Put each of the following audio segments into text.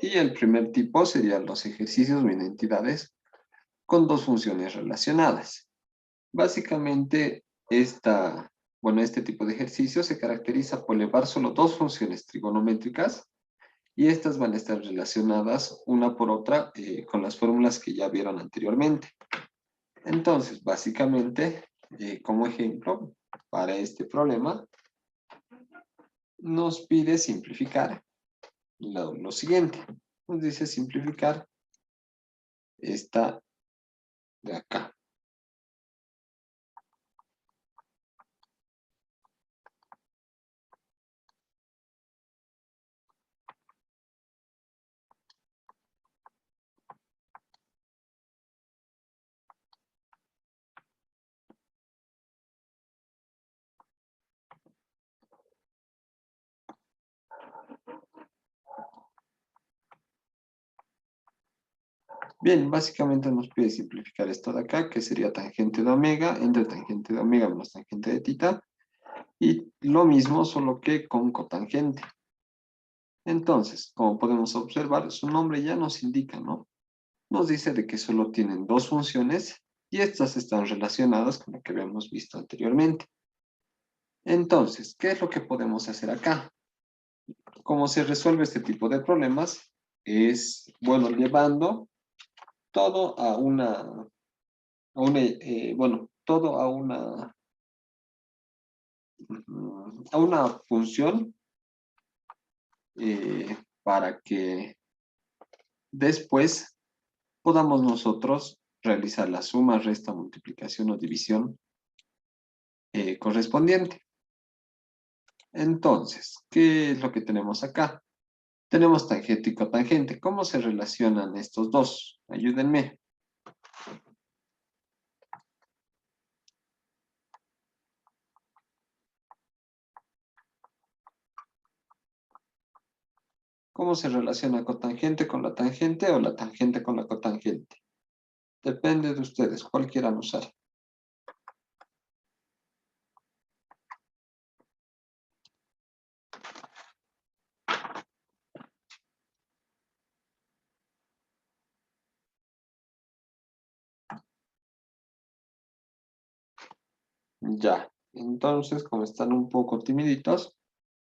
Y el primer tipo serían los ejercicios o identidades con dos funciones relacionadas. Básicamente, este tipo de ejercicio se caracteriza por elevar solo dos funciones trigonométricas y estas van a estar relacionadas una por otra con las fórmulas que ya vieron anteriormente. Entonces, básicamente, como ejemplo, para este problema, nos pide simplificar lo siguiente. Nos dice simplificar esta de acá. Bien, básicamente nos pide simplificar esto de acá, que sería tangente de omega entre tangente de omega menos tangente de tita. Y lo mismo, solo que con cotangente. Entonces, como podemos observar, su nombre ya nos indica, ¿no? Nos dice de que solo tienen dos funciones y estas están relacionadas con lo que habíamos visto anteriormente. Entonces, ¿qué es lo que podemos hacer acá? ¿Cómo se resuelve este tipo de problemas? Es, bueno, llevando todo todo a una función para que después podamos nosotros realizar la suma, resta, multiplicación o división correspondiente. Entonces, ¿qué es lo que tenemos acá? Tenemos tangente y cotangente. ¿Cómo se relacionan estos dos? Ayúdenme. ¿Cómo se relaciona cotangente con la tangente o la tangente con la cotangente? Depende de ustedes, cuál quieran usar. Ya, entonces, como están un poco timiditos,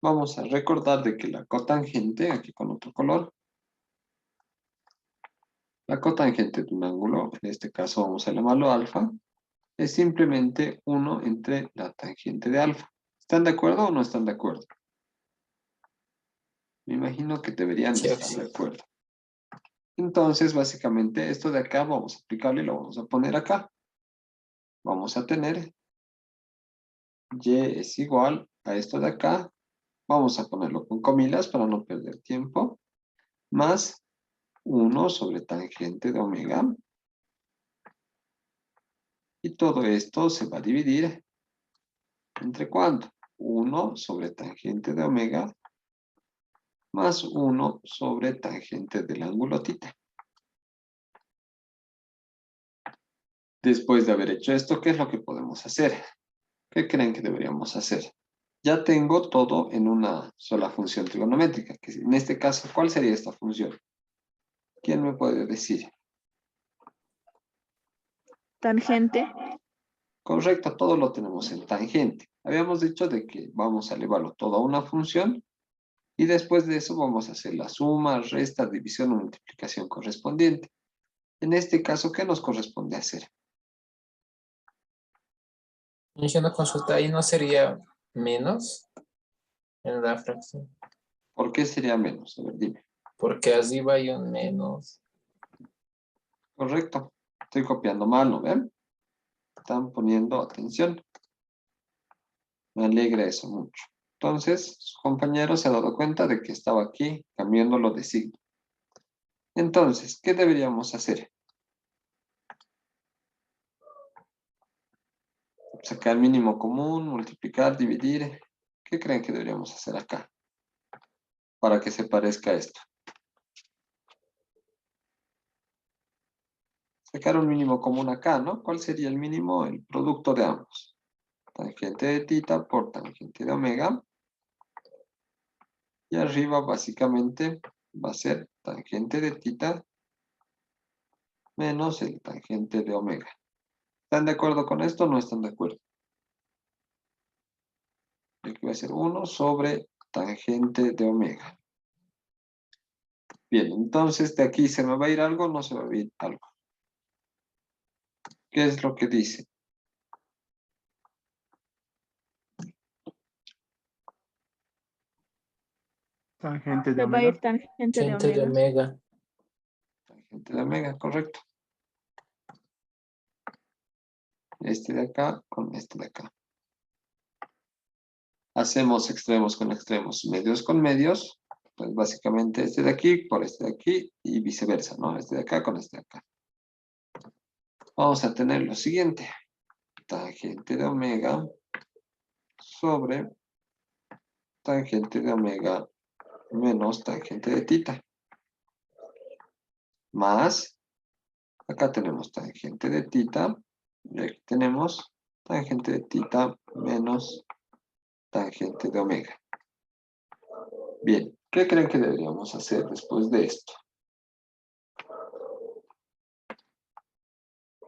vamos a recordar de que la cotangente, aquí con otro color, la cotangente de un ángulo, en este caso vamos a llamarlo alfa, es simplemente 1 entre la tangente de alfa. ¿Están de acuerdo o no están de acuerdo? Me imagino que deberían de Sí, estar de acuerdo. Entonces, básicamente, esto de acá vamos a aplicarlo y lo vamos a poner acá. Vamos a tener y es igual a esto de acá. Vamos a ponerlo con comillas para no perder tiempo. Más 1 sobre tangente de omega. Y todo esto se va a dividir ¿entre cuánto? 1 sobre tangente de omega más 1 sobre tangente del ángulo tita. Después de haber hecho esto, ¿qué es lo que podemos hacer? ¿Qué creen que deberíamos hacer? Ya tengo todo en una sola función trigonométrica, que en este caso, ¿cuál sería esta función? ¿Quién me puede decir? Tangente. Correcto, todo lo tenemos en tangente. Habíamos dicho de que vamos a elevarlo todo a una función y después de eso vamos a hacer la suma, resta, división o multiplicación correspondiente. En este caso, ¿qué nos corresponde hacer? y una consulta ahí no sería menos en la fracción, ¿Por qué sería menos? A ver, dime. porque arriba hay un menos. Correcto. Estoy copiando mal, ¿no ven? Están poniendo atención. Me alegra eso mucho. Entonces, su compañero se ha dado cuenta de que estaba aquí cambiándolo de signo. Entonces, ¿qué deberíamos hacer? Sacar mínimo común, multiplicar, dividir. ¿Qué creen que deberíamos hacer acá? Para que se parezca a esto. Sacar un mínimo común acá, ¿no? ¿Cuál sería el mínimo? El producto de ambos. Tangente de tita por tangente de omega. Y arriba básicamente va a ser tangente de tita menos el tangente de omega. ¿Están de acuerdo con esto o no están de acuerdo? Aquí va a ser 1 sobre tangente de omega. Bien, entonces de aquí se me va a ir algo, no se va a ir algo. ¿Qué es lo que dice? Tangente de Se va a ir omega. tangente de Gente de omega. omega. Tangente de omega, correcto. Este de acá con este de acá. Hacemos extremos con extremos, medios con medios. Pues básicamente este de aquí por este de aquí y viceversa, ¿no? Este de acá con este de acá. Vamos a tener lo siguiente. Tangente de omega sobre tangente de omega menos tangente de tita. Más, acá tenemos tangente de tita, y aquí tenemos tangente de tita menos tangente de omega. Bien, ¿qué creen que deberíamos hacer después de esto?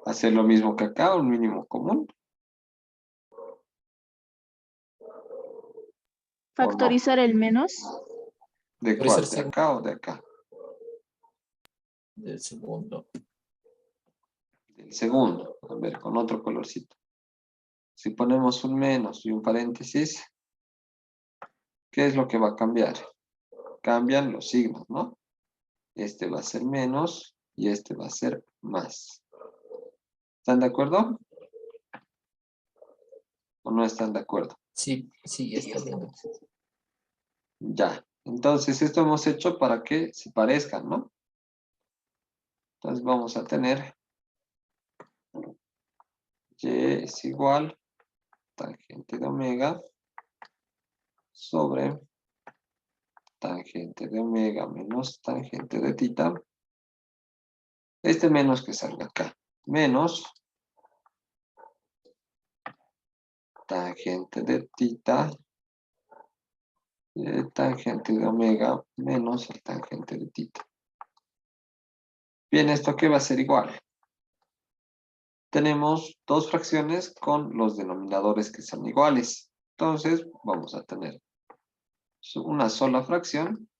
¿Hacer lo mismo que acá, un mínimo común? Factorizar el menos. ¿De Por eso cuál? el ¿De acá o de acá? del segundo. Del segundo. A ver, con otro colorcito. Si ponemos un menos y un paréntesis, ¿qué es lo que va a cambiar? Cambian los signos, ¿no? Este va a ser menos y este va a ser más. ¿Están de acuerdo? ¿O no están de acuerdo? Sí, sí, está bien. Ya. Entonces, esto hemos hecho para que se parezcan, ¿no? Entonces, vamos a tener y es igual tangente de omega sobre tangente de omega menos tangente de tita. Este menos que salga acá. Menos tangente de tita tangente de omega menos el tangente de tita. Bien, ¿esto qué va a ser igual? Tenemos dos fracciones con los denominadores que son iguales. Entonces, vamos a tener una sola fracción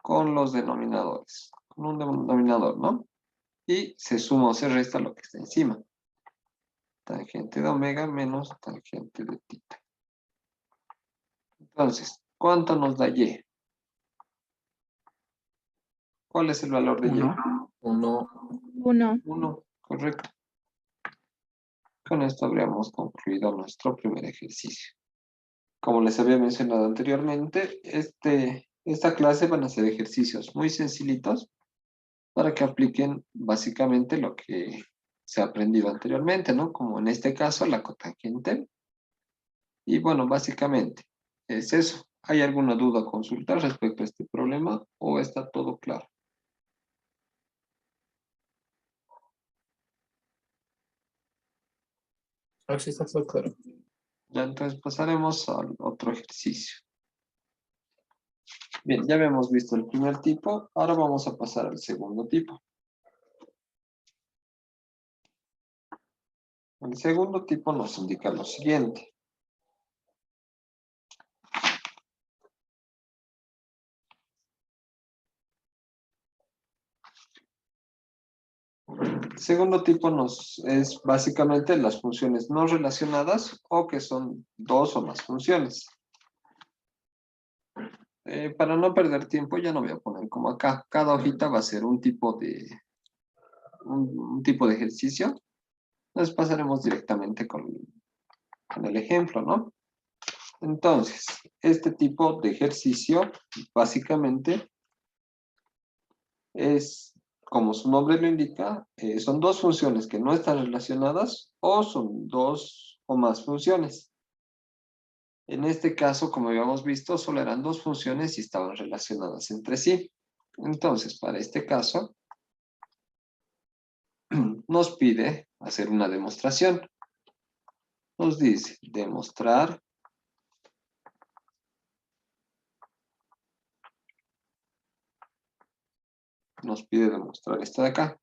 con los denominadores. Con un denominador, ¿no? Y se suma o se resta lo que está encima. Tangente de omega menos tangente de tita. Entonces, ¿cuánto nos da y? ¿Cuál es el valor de y? 1. 1. 1. 1, correcto. Con esto habríamos concluido nuestro primer ejercicio. Como les había mencionado anteriormente, esta clase van a ser ejercicios muy sencillitos para que apliquen básicamente lo que se ha aprendido anteriormente, ¿no? Como en este caso la cotangente. Y bueno, básicamente es eso. ¿Hay alguna duda a consultar respecto a este problema o está todo claro? A ver si está todo claro. Ya entonces pasaremos al otro ejercicio. Bien, ya habíamos visto el primer tipo, ahora vamos a pasar al segundo tipo. El segundo tipo nos indica lo siguiente. El segundo tipo es básicamente las funciones no relacionadas o que son dos o más funciones. Para no perder tiempo ya no voy a poner como acá. Cada hojita va a ser un tipo de ejercicio. Entonces pasaremos directamente con el ejemplo, ¿no? Entonces, este tipo de ejercicio básicamente es, como su nombre lo indica, son dos funciones que no están relacionadas o son dos o más funciones. En este caso, como habíamos visto, solo eran dos funciones y estaban relacionadas entre sí. Entonces, para este caso, nos pide hacer una demostración. Nos dice demostrar nos pide demostrar esto de acá.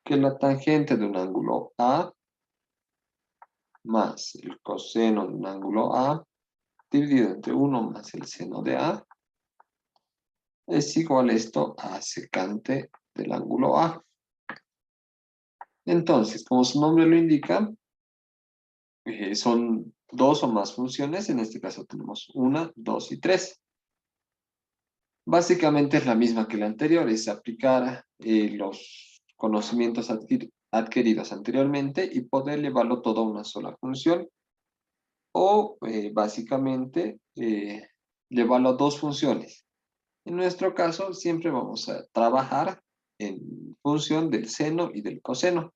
Que la tangente de un ángulo A más el coseno de un ángulo A dividido entre 1 más el seno de A es igual esto a secante del ángulo A. Entonces, como su nombre lo indica, son dos o más funciones. En este caso tenemos 1, 2 y 3. Básicamente es la misma que la anterior, es aplicar los conocimientos adquiridos anteriormente y poder llevarlo todo a una sola función. O básicamente llevarlo a dos funciones. En nuestro caso siempre vamos a trabajar en función del seno y del coseno.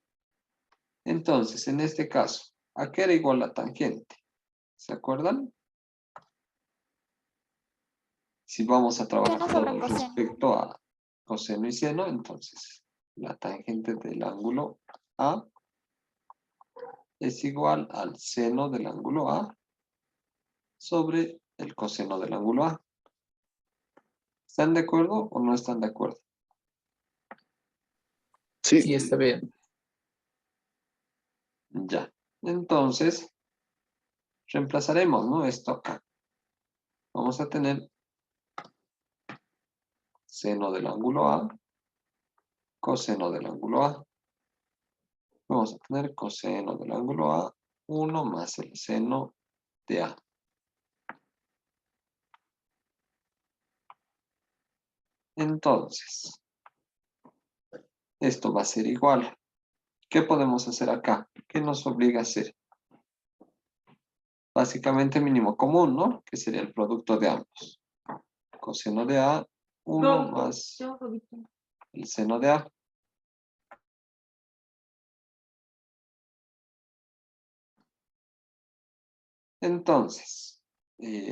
Entonces, en este caso, ¿a qué era igual la tangente? ¿Se acuerdan? Si vamos a trabajar Seno sobre todo coseno. respecto a coseno y seno, entonces la tangente del ángulo A es igual al seno del ángulo A sobre el coseno del ángulo A. ¿Están de acuerdo o no están de acuerdo? Sí, Sí, está bien. Ya. Entonces, reemplazaremos, ¿no? Esto acá. Vamos a tener seno del ángulo A, coseno del ángulo A. Vamos a tener coseno del ángulo A, 1 más el seno de A. Entonces, esto va a ser igual. ¿Qué podemos hacer acá? ¿Qué nos obliga a hacer? Básicamente mínimo común, ¿no? Que sería el producto de ambos. Coseno de A, 1 más el seno de A. Entonces,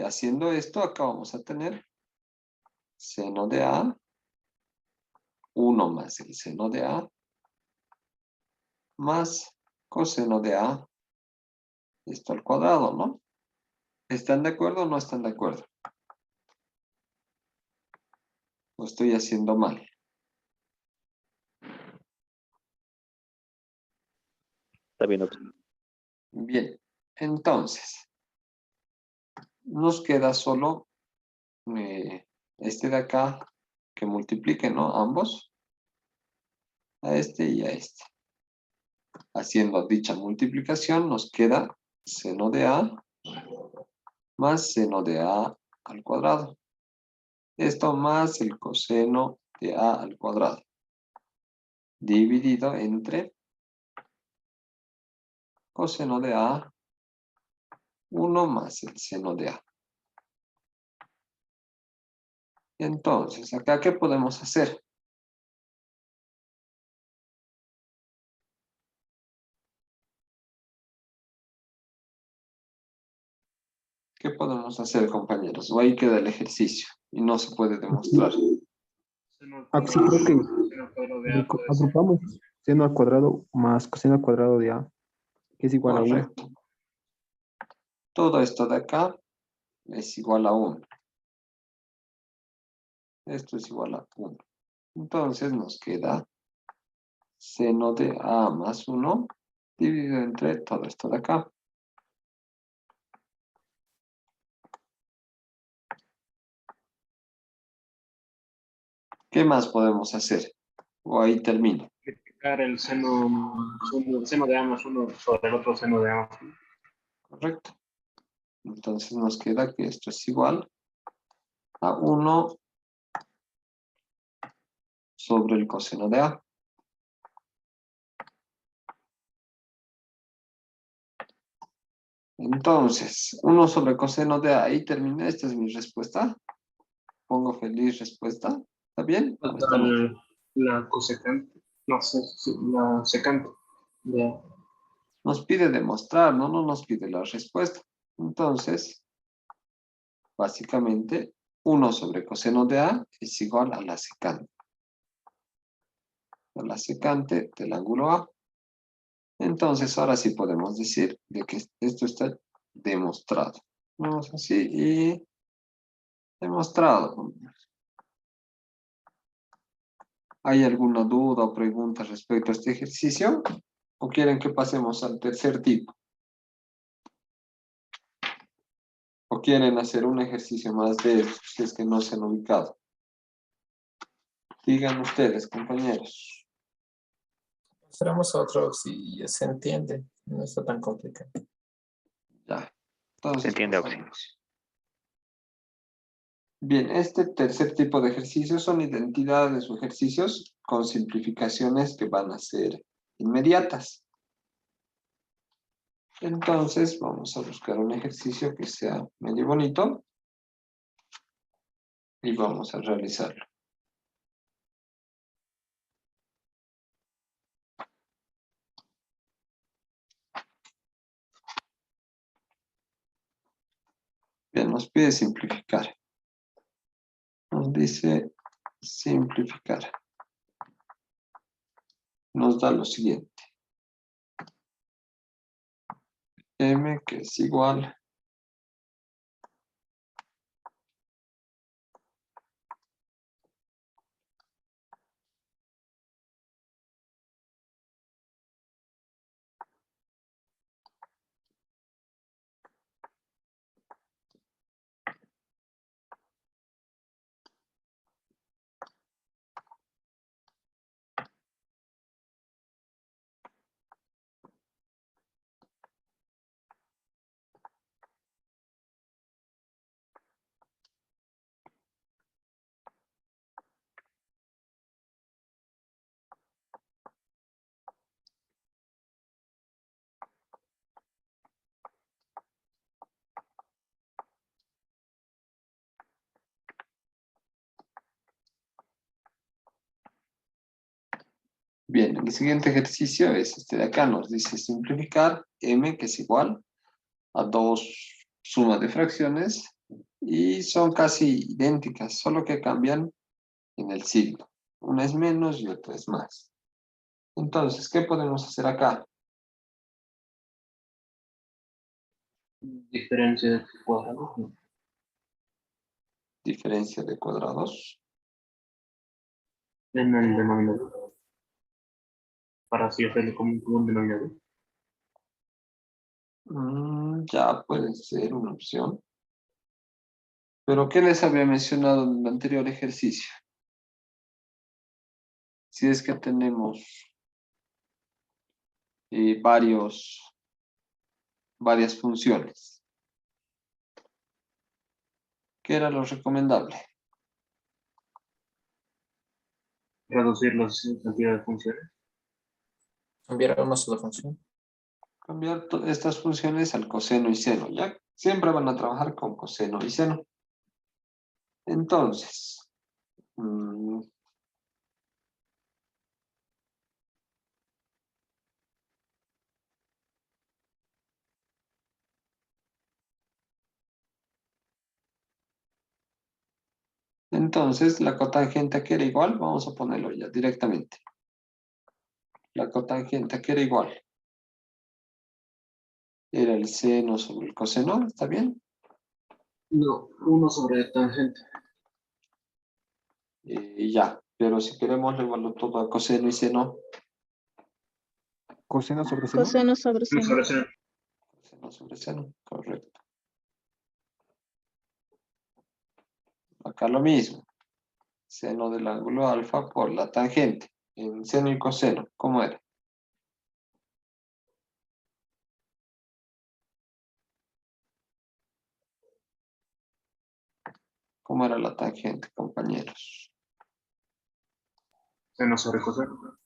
haciendo esto, acá vamos a tener seno de A, 1 más el seno de A, más coseno de A, esto al cuadrado, ¿no? ¿Están de acuerdo o no están de acuerdo? Lo estoy haciendo mal. está bien, doctor. Bien, entonces, nos queda solo este de acá que multiplique, ¿no? Ambos, a este y a este. Haciendo dicha multiplicación nos queda seno de A más seno de A al cuadrado. Esto más el coseno de A al cuadrado. Dividido entre coseno de A, 1 más el seno de A. Entonces, acá, ¿qué podemos hacer? ¿Qué podemos hacer, compañeros? O ahí queda el ejercicio y no se puede demostrar. Aquí sí creo que agrupamos seno al cuadrado más coseno al cuadrado de A, que es igual a 1. Correcto. Todo esto de acá es igual a 1. Esto es igual a 1. Entonces nos queda seno de A más 1 dividido entre todo esto de acá. ¿Qué más podemos hacer? O ahí termino. Multiplicar el seno de A más 1 sobre el otro seno de A más 1. Correcto. Entonces nos queda que esto es igual a 1 sobre el coseno de A. Entonces, 1 sobre coseno de A. Ahí terminé. Esta es mi respuesta. Pongo feliz respuesta. ¿Está bien? ¿O está mal? La cosecante, no sé, la secante de A. Nos pide demostrar, no nos pide la respuesta. Entonces, básicamente, 1 sobre coseno de A es igual a la secante. A la secante del ángulo A. Entonces, ahora sí podemos decir de que esto está demostrado. Vamos así y demostrado. ¿Hay alguna duda o pregunta respecto a este ejercicio? ¿O quieren que pasemos al tercer tipo? ¿O quieren hacer un ejercicio más de estos si es que no se han ubicado? Digan ustedes, compañeros. Pasamos a otro si ya se entiende. No está tan complicado. Ya. Entonces, Se entiende, pasamos. Bien, este tercer tipo de ejercicios son identidades o ejercicios con simplificaciones que van a ser inmediatas. Entonces, vamos a buscar un ejercicio que sea medio bonito y vamos a realizarlo. Bien, nos pide simplificar. Nos dice simplificar. Nos da lo siguiente. M que es igual Bien, el siguiente ejercicio es este de acá, nos dice simplificar m que es igual a 2 sumas de fracciones y son casi idénticas, solo que cambian en el signo. Una es menos y otra es más. Entonces, ¿qué podemos hacer acá? Diferencia de cuadrados, ¿no? Diferencia de cuadrados. En el denominador. Para así hacerlo como un denominador. Ya puede ser una opción. Pero, ¿qué les había mencionado en el anterior ejercicio? Si es que tenemos varias funciones. ¿Qué era lo recomendable? Reducir las cantidades de funciones. Cambiar a una sola función. Cambiar estas funciones al coseno y seno, ¿ya? Siempre van a trabajar con coseno y seno. Entonces, la cotangente que era igual, vamos a ponerlo ya directamente. La cotangente que era igual. Era el seno sobre el coseno, ¿está bien? No, 1 sobre tangente. Ya, pero si queremos llevarlo todo a coseno y seno, Coseno sobre seno. Coseno sobre 1 seno. sobre seno. coseno sobre seno, correcto. Acá lo mismo. Seno del ángulo alfa por la tangente. En seno y coseno, ¿cómo era? ¿Cómo era la tangente, compañeros? Seno sobre coseno.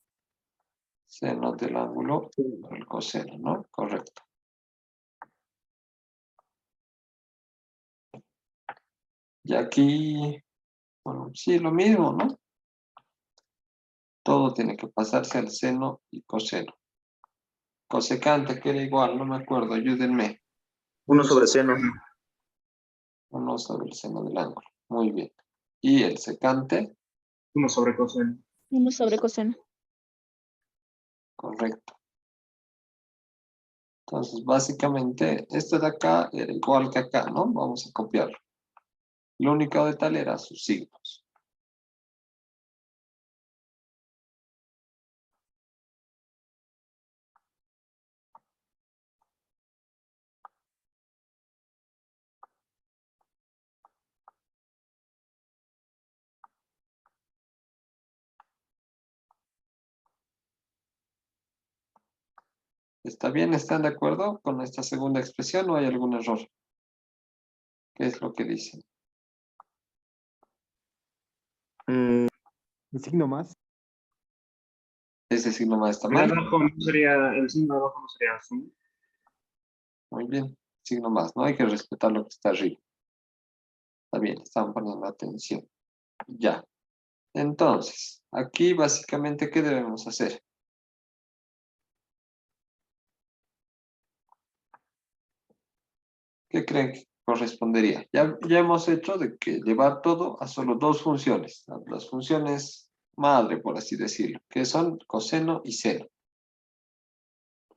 Seno del ángulo por el coseno, ¿no? Correcto. Y aquí, bueno, sí, lo mismo, ¿no? Todo tiene que pasarse al seno y coseno. Cosecante, que era igual, no me acuerdo, ayúdenme. 1 sobre seno. 1 sobre el seno del ángulo. Muy bien. Y el secante, 1 sobre coseno. 1 sobre coseno. correcto. Entonces, básicamente, este de acá era igual que acá, ¿no? Vamos a copiarlo. Lo único de tal era sus signos. ¿Está bien? ¿Están de acuerdo con esta segunda expresión o hay algún error? ¿Qué es lo que dicen? El signo más. Ese signo más está El mal. abajo no sería, el signo de abajo no sería azul. Muy bien. Signo más, ¿no? Hay que respetar lo que está arriba. Está bien, están poniendo atención. Ya. Entonces, aquí básicamente, ¿qué debemos hacer? ¿Qué creen que correspondería? Ya hemos hecho de que llevar todo a solo dos funciones, las funciones madre, por así decirlo, que son coseno y seno.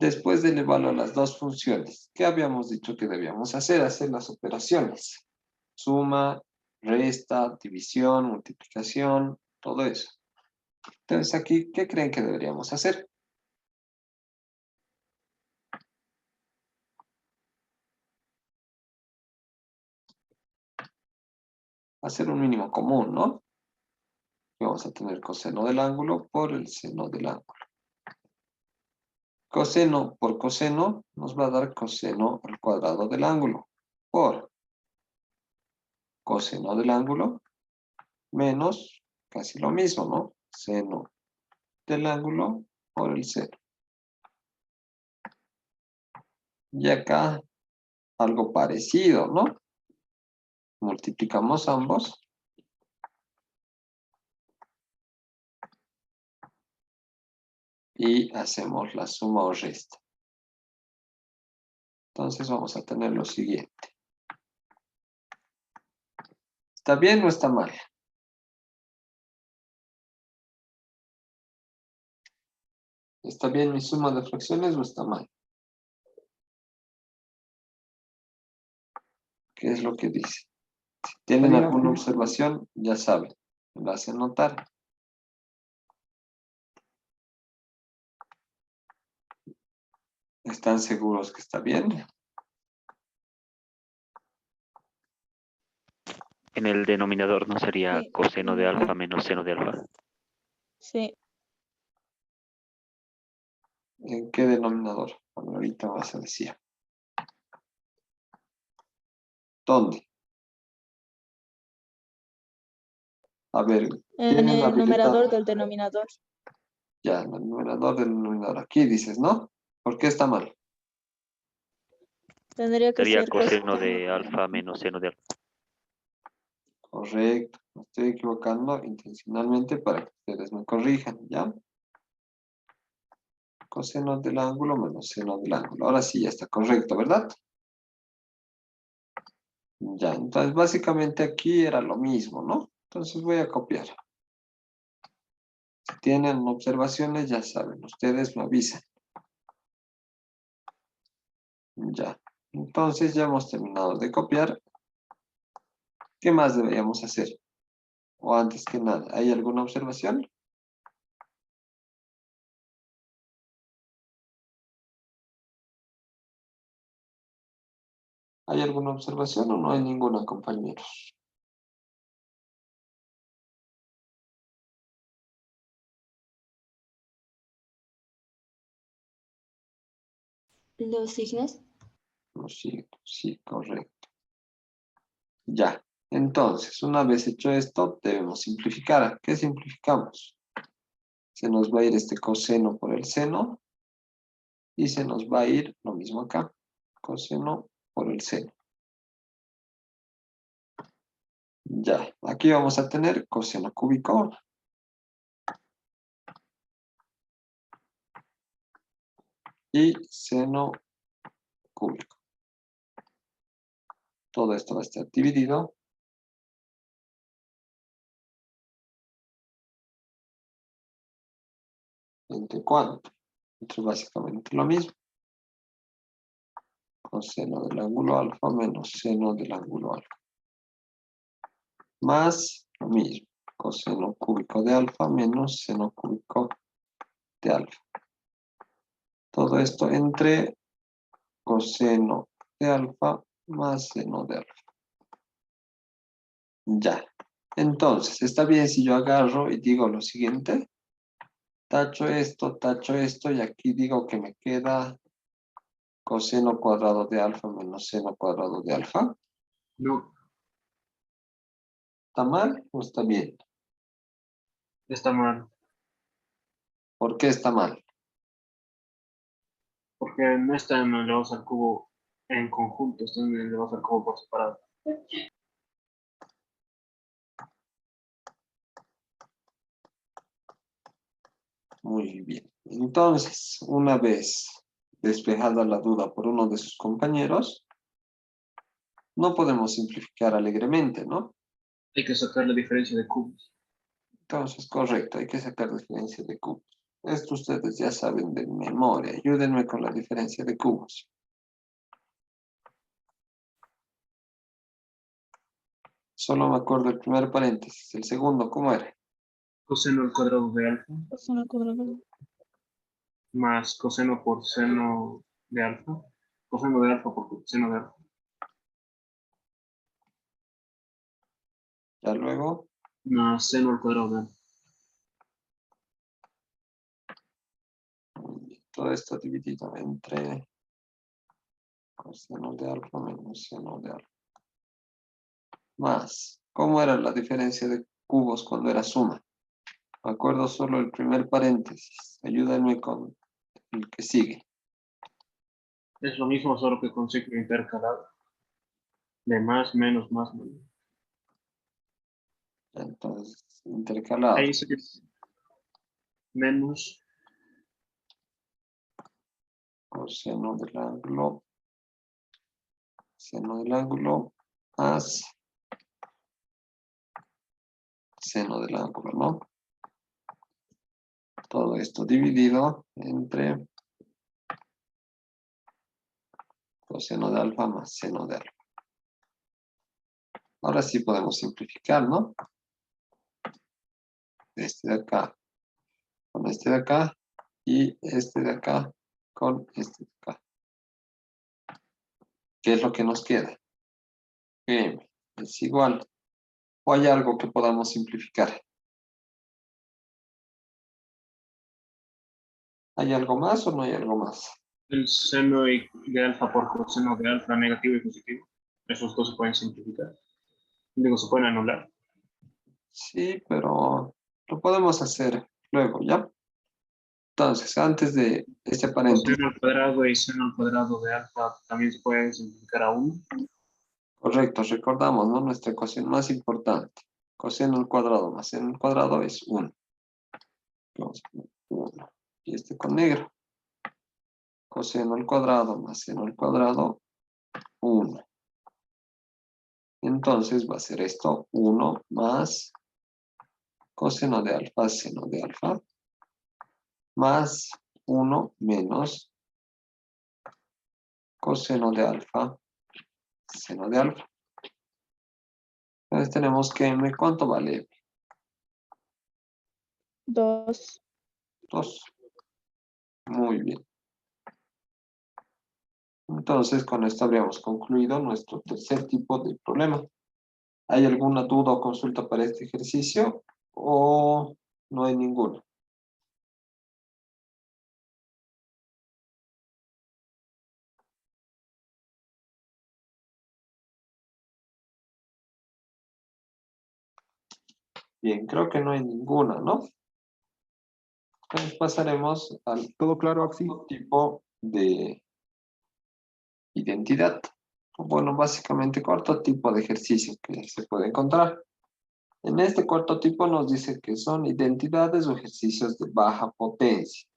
Después de elevarlo a las dos funciones, ¿qué habíamos dicho que debíamos hacer? Hacer las operaciones. Suma, resta, división, multiplicación, todo eso. Entonces aquí, ¿qué creen que deberíamos hacer? Hacer un mínimo común, ¿no? Vamos a tener coseno del ángulo por el seno del ángulo. Coseno por coseno nos va a dar coseno al cuadrado del ángulo por coseno del ángulo menos casi lo mismo, ¿no? Seno del ángulo por el seno. Y acá algo parecido, ¿no? Multiplicamos ambos. Y hacemos la suma o resta. Entonces vamos a tener lo siguiente. ¿Está bien o está mal? ¿Está bien mi suma de fracciones o está mal? ¿Qué es lo que dice? Si tienen Estaría alguna bien. observación, ya saben, me la hacen notar. ¿Están seguros que está bien? En el denominador no sería Sí. coseno de alfa menos seno de alfa. Sí. ¿En qué denominador? Bueno, ahorita vas a decir. ¿Dónde? A ver, En tienen el numerador habilitado. del denominador. Ya, en el numerador del denominador. Aquí dices, ¿no? ¿Por qué está mal? Tendría que Sería ser coseno de alfa menos seno de alfa. Correcto. Me estoy equivocando intencionalmente para que ustedes me corrijan, ¿ya? Coseno del ángulo menos seno del ángulo. Ahora sí ya está correcto, ¿verdad? Ya, entonces básicamente aquí era lo mismo, ¿no? Entonces voy a copiar. Si tienen observaciones, ya saben, ustedes me avisan. Ya. Entonces ya hemos terminado de copiar. ¿Qué más deberíamos hacer? O antes que nada, ¿hay alguna observación? ¿Hay alguna observación o no hay ninguna, compañeros? Los signos. No, sí, sí, correcto. Ya. Entonces, una vez hecho esto, debemos simplificar. ¿Qué simplificamos? Se nos va a ir este coseno por el seno y se nos va a ir lo mismo acá. Coseno por el seno. Ya. Aquí vamos a tener coseno cúbico y seno cúbico. Todo esto va a estar dividido entre cuánto. Entre básicamente lo mismo. Coseno del ángulo alfa menos seno del ángulo alfa. Más lo mismo. Coseno cúbico de alfa menos seno cúbico de alfa. Todo esto entre coseno de alfa más seno de alfa. Ya. Entonces, ¿está bien si yo agarro y digo lo siguiente? Tacho esto y aquí digo que me queda coseno cuadrado de alfa menos seno cuadrado de alfa. No, ¿Está mal o está bien? está mal. ¿Por qué está mal? Porque no está en elevados al cubo en conjunto, está en elevados al cubo por separado. Muy bien. Entonces, una vez despejada la duda por uno de sus compañeros, no podemos simplificar alegremente, ¿no? Hay que sacar la diferencia de cubos. Entonces, correcto, hay que sacar diferencia de cubos. Esto ustedes ya saben de memoria. Ayúdenme con la diferencia de cubos. Solo me acuerdo el primer paréntesis. El segundo, ¿cómo era? Coseno al cuadrado de alfa Coseno al cuadrado. más coseno por seno de alfa. Coseno de alfa por seno de alfa. Ya luego, Más seno al cuadrado de alfa. todo esto dividido entre coseno de alfa menos seno de alfa. Más, ¿cómo era la diferencia de cubos cuando era suma? Me acuerdo solo el primer paréntesis. Ayúdenme con el que sigue. Es lo mismo, solo que con signo intercalado. De más, menos, menos. Entonces, intercalado. Ahí sí es menos Coseno del ángulo. Seno del ángulo más seno del ángulo, ¿no? Todo esto dividido entre coseno de alfa más seno de alfa. Ahora sí podemos simplificar, ¿no? Este de acá con este de acá y este de acá con este de acá. ¿Qué es lo que nos queda? M es igual. ¿O hay algo que podamos simplificar? ¿Hay algo más o no hay algo más? el seno de alfa por coseno de alfa negativo y positivo. Esos dos se pueden simplificar. Digo, se pueden anular. Sí, pero lo podemos hacer luego, ¿ya? Entonces, antes de este paréntesis, Coseno al cuadrado y seno al cuadrado de alfa también se pueden simplificar a 1. correcto, recordamos, ¿no? Nuestra ecuación más importante. Coseno al cuadrado más seno al cuadrado es 1. Vamos a poner 1. Y este con negro. Coseno al cuadrado más seno al cuadrado, 1. Entonces va a ser esto 1 más coseno de alfa, seno de alfa, más 1 menos coseno de alfa, seno de alfa. Entonces tenemos que m, ¿cuánto vale? 2. 2. Muy bien. Entonces con esto habríamos concluido nuestro tercer tipo de problema. ¿Hay alguna duda o consulta para este ejercicio o no hay ninguna? Bien, creo que no hay ninguna, ¿no? Entonces pasaremos al ¿Todo claro, Axi? cuarto tipo de identidad. Bueno, básicamente cuarto tipo de ejercicio que se puede encontrar. En este cuarto tipo nos dice que son identidades o ejercicios de baja potencia.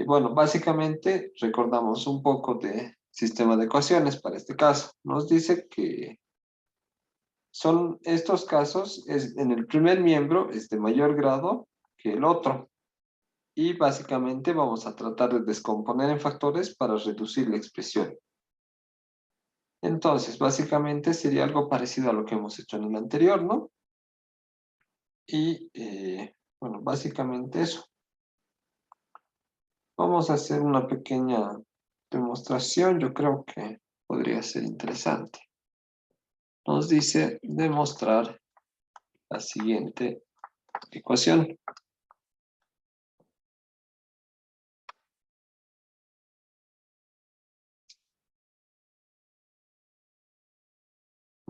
Bueno, básicamente recordamos un poco de sistema de ecuaciones para este caso. Nos dice que son estos casos, en el primer miembro es de mayor grado que el otro. Y básicamente vamos a tratar de descomponer en factores para reducir la expresión. Entonces, básicamente sería algo parecido a lo que hemos hecho en el anterior, ¿no? Y, bueno, básicamente eso. Vamos a hacer una pequeña demostración, yo creo que podría ser interesante. Nos dice demostrar la siguiente ecuación.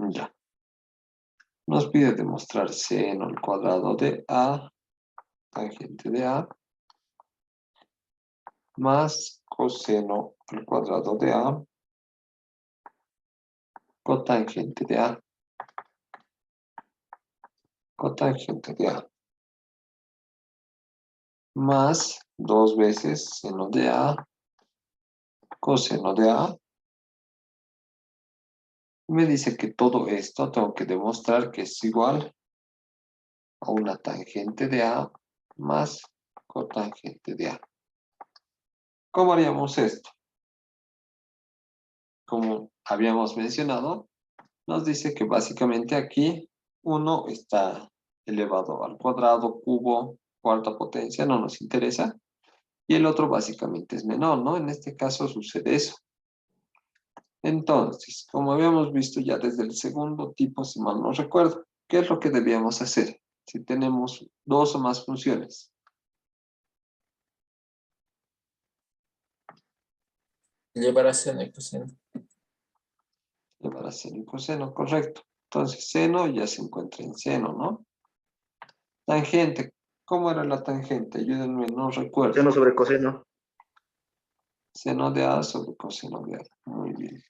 Ya. Nos pide demostrar seno al cuadrado de A, tangente de A, más coseno al cuadrado de A, cotangente de A, cotangente de A, más 2 veces seno de A, coseno de A. Me dice que todo esto tengo que demostrar que es igual a una tangente de A más cotangente de A. ¿Cómo haríamos esto? Como habíamos mencionado, nos dice que básicamente aquí uno está elevado al cuadrado, cubo, cuarta potencia, no nos interesa, y el otro básicamente es menor, ¿no? En este caso sucede eso. Entonces, como habíamos visto ya desde el segundo tipo, si mal no recuerdo, ¿qué es lo que debíamos hacer si tenemos dos o más funciones? Llevar a seno y coseno. Llevar a seno y coseno, correcto. Entonces, seno ya se encuentra en seno, ¿no? Tangente, ¿cómo era la tangente? Ayúdenme, no recuerdo. Seno sobre coseno. Seno de A sobre coseno de A. Muy bien.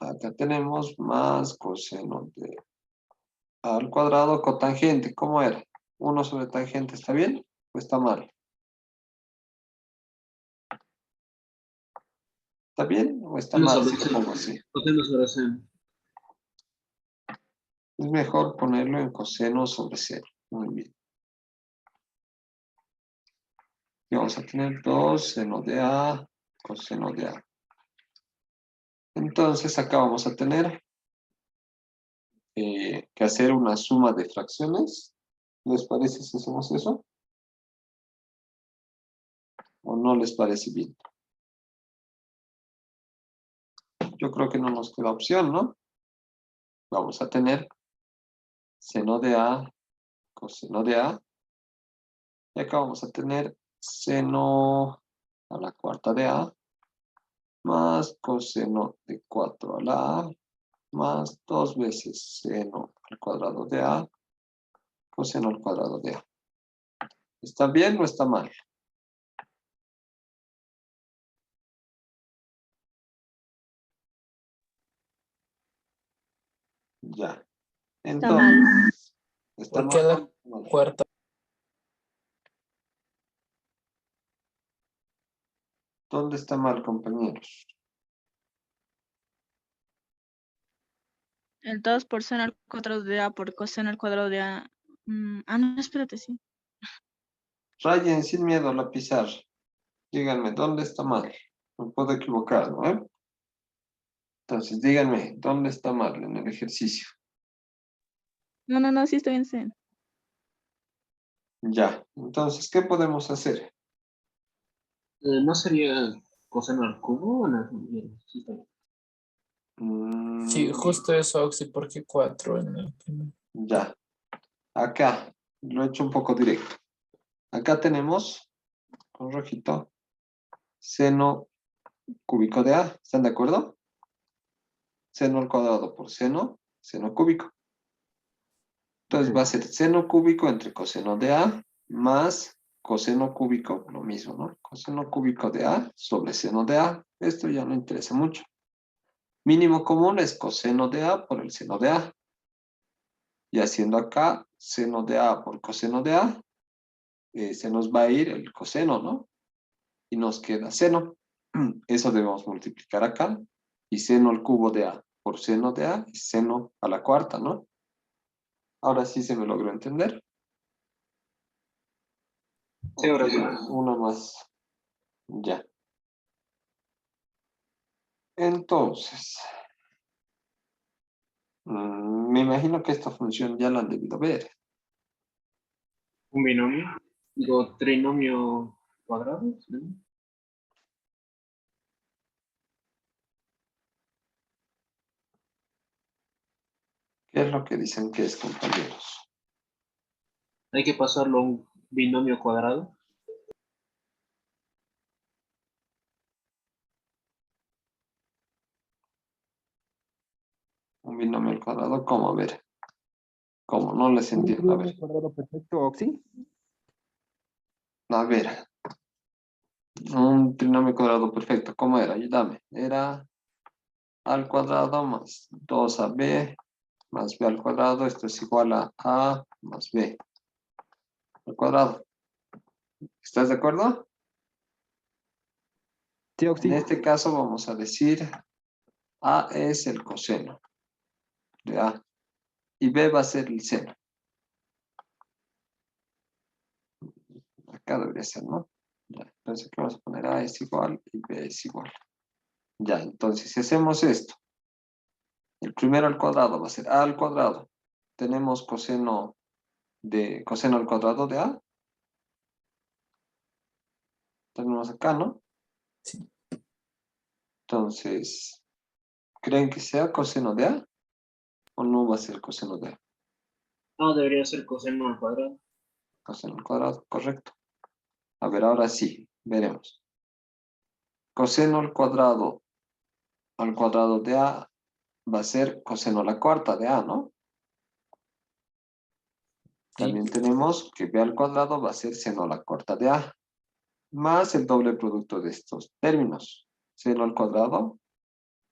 Acá tenemos más coseno de A al cuadrado cotangente. ¿Cómo era? 1 sobre tangente, ¿está bien o está mal? ¿Está bien o está Seno mal sobre si lo seno. pongo así? Coseno sobre seno. Es mejor ponerlo en coseno sobre seno. Muy bien. Y vamos a tener 2 seno de A, coseno de A. Entonces acá vamos a tener que hacer una suma de fracciones. ¿Les parece si hacemos eso? ¿O no les parece bien? Yo creo que no nos queda opción, ¿no? Vamos a tener seno de A, coseno de A. Y acá vamos a tener seno a la cuarta de A, más coseno de 4 a la A, más 2 veces seno al cuadrado de A, coseno al cuadrado de A. ¿Está bien o está mal? Ya. Está mal. Entonces, ¿está ¿Por qué mal? la Mal. cuarta? ¿Dónde está mal, compañeros? El 2 por seno al cuadrado de A por coseno al cuadrado de A. No, espérate, sí. Rayen sin miedo a la pizarra. Díganme, ¿dónde está mal? Me puedo equivocar, ¿no? Entonces, díganme, ¿dónde está mal en el ejercicio? No, sí está bien seno. Ya. Entonces, ¿qué podemos hacer? ¿No sería coseno al cubo? No, sí, está bien. Sí, Mm, justo eso, Oxy, ¿por qué 4 en el primer? ya. Acá, lo he hecho un poco directo. Acá tenemos, con rojito, seno cúbico de A. ¿Están de acuerdo? Seno al cuadrado por seno, seno cúbico. Entonces va a ser seno cúbico entre coseno de A más coseno cúbico, lo mismo, ¿no? Coseno cúbico de A sobre seno de A. Esto ya no interesa mucho. Mínimo común es coseno de A por el seno de A. Y haciendo acá seno de A por coseno de A, se nos va a ir el coseno, ¿no? Y nos queda seno. Eso debemos multiplicar acá. Y seno al cubo de A por seno de A es seno a la cuarta, ¿no? Ahora sí se me logró entender. Sí, ahora sí. Una más. Ya. Entonces, me imagino que esta función ya la han debido ver. Un binomio. Digo, trinomio cuadrado. ¿Sí? ¿Qué es lo que dicen que es, compañeros? Hay que pasarlo a un binomio cuadrado. Un binomio al cuadrado, ¿cómo? A ver. ¿Cómo? No les Un entiendo. A trinomio ver. cuadrado perfecto, Oxy. A ver. Un trinomio cuadrado perfecto. ¿Cómo era? Ayúdame. Era al cuadrado más 2ab más b al cuadrado. Esto es igual a más b al cuadrado. ¿Estás de acuerdo? Sí, En Oxy. este caso vamos a decir a es el coseno de a y b va a ser el seno. Acá debería ser, ¿no? Ya, entonces aquí vamos a poner a es igual y b es igual. Ya, entonces si hacemos esto, el primero al cuadrado va a ser a al cuadrado. Tenemos coseno al cuadrado de a. Tenemos acá, ¿no? Sí. Entonces, ¿creen que sea coseno de a o no va a ser coseno de a? No, debería ser coseno al cuadrado. Coseno al cuadrado, correcto. A ver, ahora sí, veremos. Coseno al cuadrado de a va a ser coseno a la cuarta de a, ¿no? Sí. También tenemos que b al cuadrado va a ser seno a la cuarta de a, más el doble producto de estos términos. Seno al cuadrado,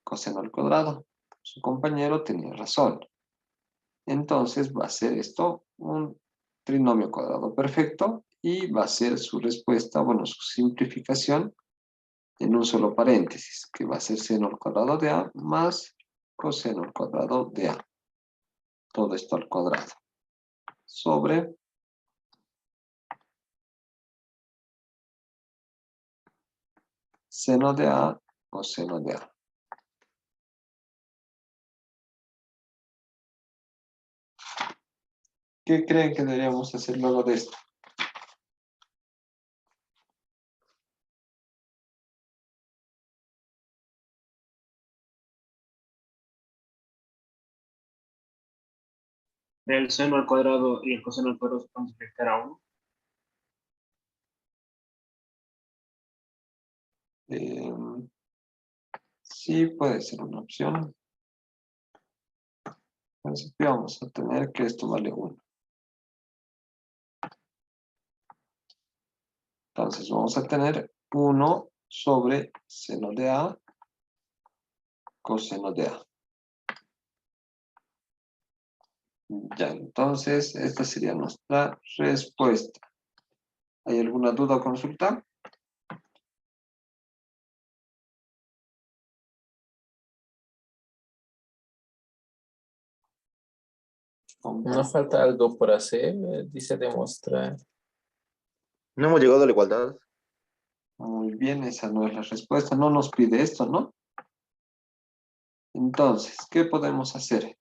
coseno al cuadrado. Su compañero tenía razón. Entonces va a ser esto un trinomio cuadrado perfecto y va a ser su respuesta, bueno, su simplificación en un solo paréntesis, que va a ser seno al cuadrado de a más coseno al cuadrado de a. Todo esto al cuadrado. Sobre seno de a coseno de a. ¿Qué creen que deberíamos hacer luego de esto? El seno al cuadrado y el coseno al cuadrado se pueden simplificar a 1. Eh, sí, puede ser una opción. En principio vamos a tener que esto vale 1. Entonces vamos a tener 1 sobre seno de a coseno de a. Ya, entonces esta sería nuestra respuesta. ¿Hay alguna duda o consulta? No falta algo por hacer, dice demostrar. No hemos llegado a la igualdad. Muy bien, esa no es la respuesta. No nos pide esto, ¿no? Entonces, ¿qué podemos hacer?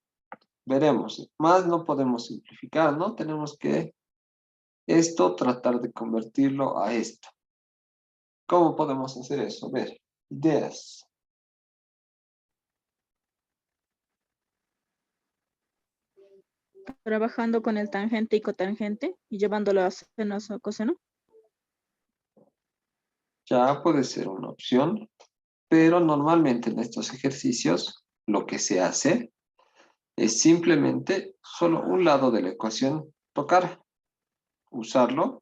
Veremos. Más no podemos simplificar, ¿no? Tenemos que esto tratar de convertirlo a esto. ¿Cómo podemos hacer eso? A ver, ideas. Trabajando con el tangente y cotangente y llevándolo a seno o coseno. Ya puede ser una opción, pero normalmente en estos ejercicios lo que se hace es simplemente solo un lado de la ecuación tocar, usarlo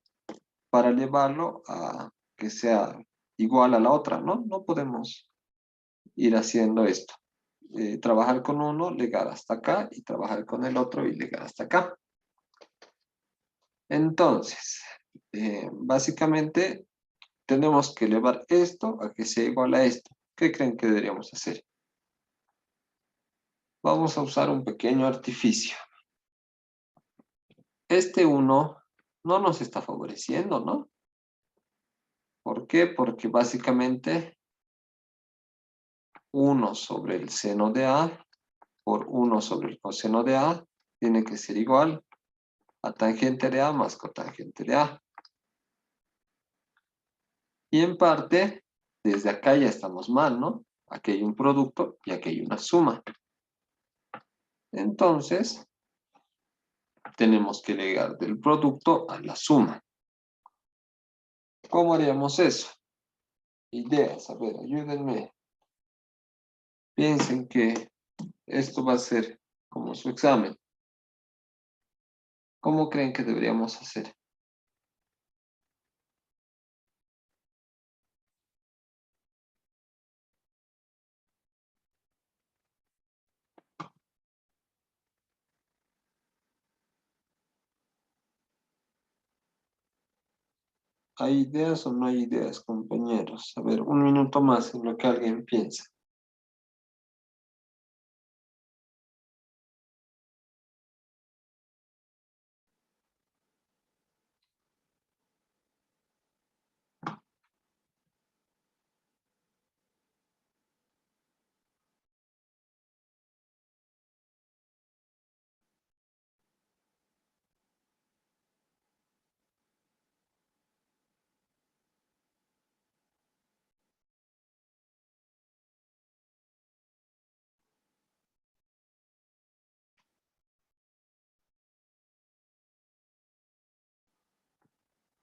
para llevarlo a que sea igual a la otra, ¿no? No podemos ir haciendo esto. Trabajar con uno, llegar hasta acá, y trabajar con el otro y llegar hasta acá. Entonces, básicamente tenemos que elevar esto a que sea igual a esto. ¿Qué creen que deberíamos hacer? Vamos a usar un pequeño artificio. Este 1 no nos está favoreciendo, ¿no? ¿Por qué? Porque básicamente 1 sobre el seno de A por 1 sobre el coseno de A tiene que ser igual a tangente de A más cotangente de A. Y en parte, desde acá ya estamos mal, ¿no? Aquí hay un producto y aquí hay una suma. Entonces, tenemos que llegar del producto a la suma. ¿Cómo haríamos eso? Ideas, a ver, ayúdenme. Piensen que esto va a ser como su examen. ¿Cómo creen que deberíamos hacer? ¿Hay ideas o no hay ideas, compañeros? A ver, un minuto más en lo que alguien piensa.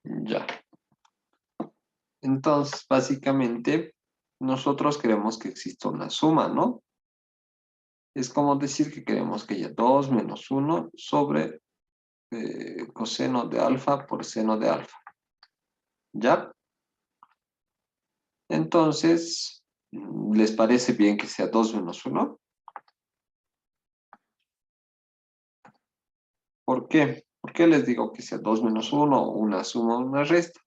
Ya. Entonces, básicamente, nosotros queremos que exista una suma, ¿no? Es como decir que queremos que haya 2 menos 1 sobre coseno de alfa por seno de alfa. ¿Ya? Entonces, ¿les parece bien que sea 2 menos 1? ¿Por qué? ¿Por qué les digo que sea 2 menos 1 o una suma o una resta?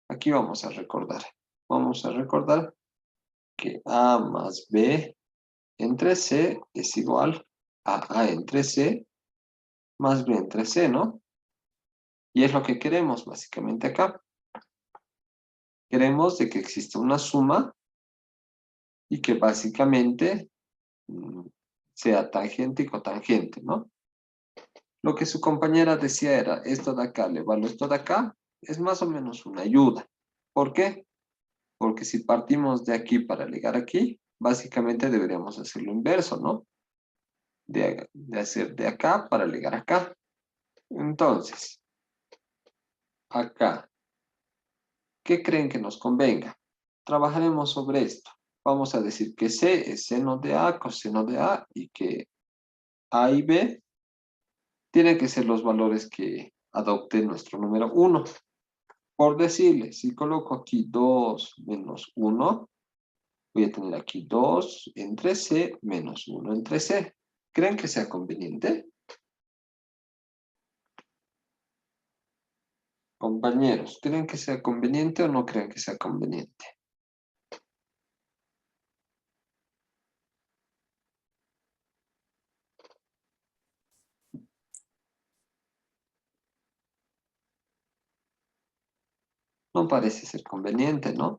Aquí vamos a recordar. Vamos a recordar que A más B entre C es igual a A entre C más B entre C, ¿no? Y es lo que queremos básicamente acá. Queremos de que exista una suma y que básicamente sea tangente y cotangente, ¿no? Lo que su compañera decía era, esto de acá le vale esto de acá, es más o menos una ayuda. ¿Por qué? Porque si partimos de aquí para llegar aquí, básicamente deberíamos hacer lo inverso, ¿no? De hacer de acá para llegar acá. Entonces, acá, ¿qué creen que nos convenga? Trabajaremos sobre esto. Vamos a decir que C es seno de A, coseno de A, y que A y B tienen que ser los valores que adopte nuestro número 1. Por decirle, si coloco aquí 2 menos 1, voy a tener aquí 2 entre C menos 1 entre C. ¿Creen que sea conveniente? Compañeros, ¿creen que sea conveniente o no creen que sea conveniente? No parece ser conveniente, ¿no?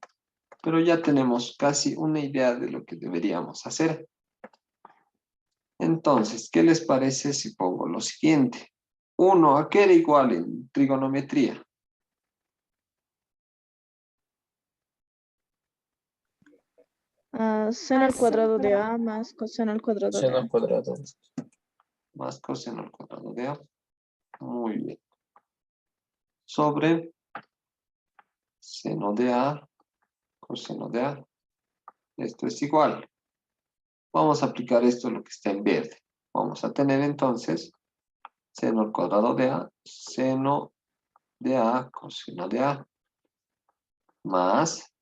Pero ya tenemos casi una idea de lo que deberíamos hacer. Entonces, ¿qué les parece si pongo lo siguiente? 1, ¿a qué era igual en trigonometría? Seno al cuadrado de A más coseno al cuadrado de Seno A. al cuadrado. Más coseno al cuadrado de A. Muy bien. Sobre seno de A, coseno de A. Esto es igual. Vamos a aplicar esto a lo que está en verde. Vamos a tener entonces seno al cuadrado de A, seno de A, coseno de A, más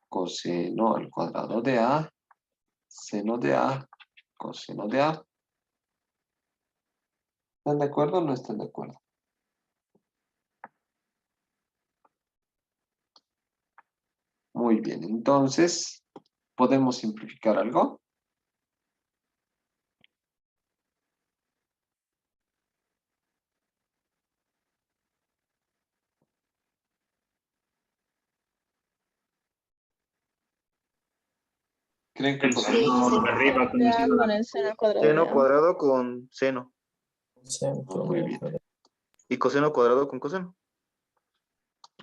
coseno al cuadrado de A, seno de A, coseno de A. ¿Están de acuerdo o no están de acuerdo? Muy bien, entonces, ¿podemos simplificar algo? ¿Creen que El podemos? seno de arriba con el seno de Con el seno al cuadrado de Seno A. cuadrado con seno. Seno al Muy bien. cuadrado. Y coseno cuadrado con coseno.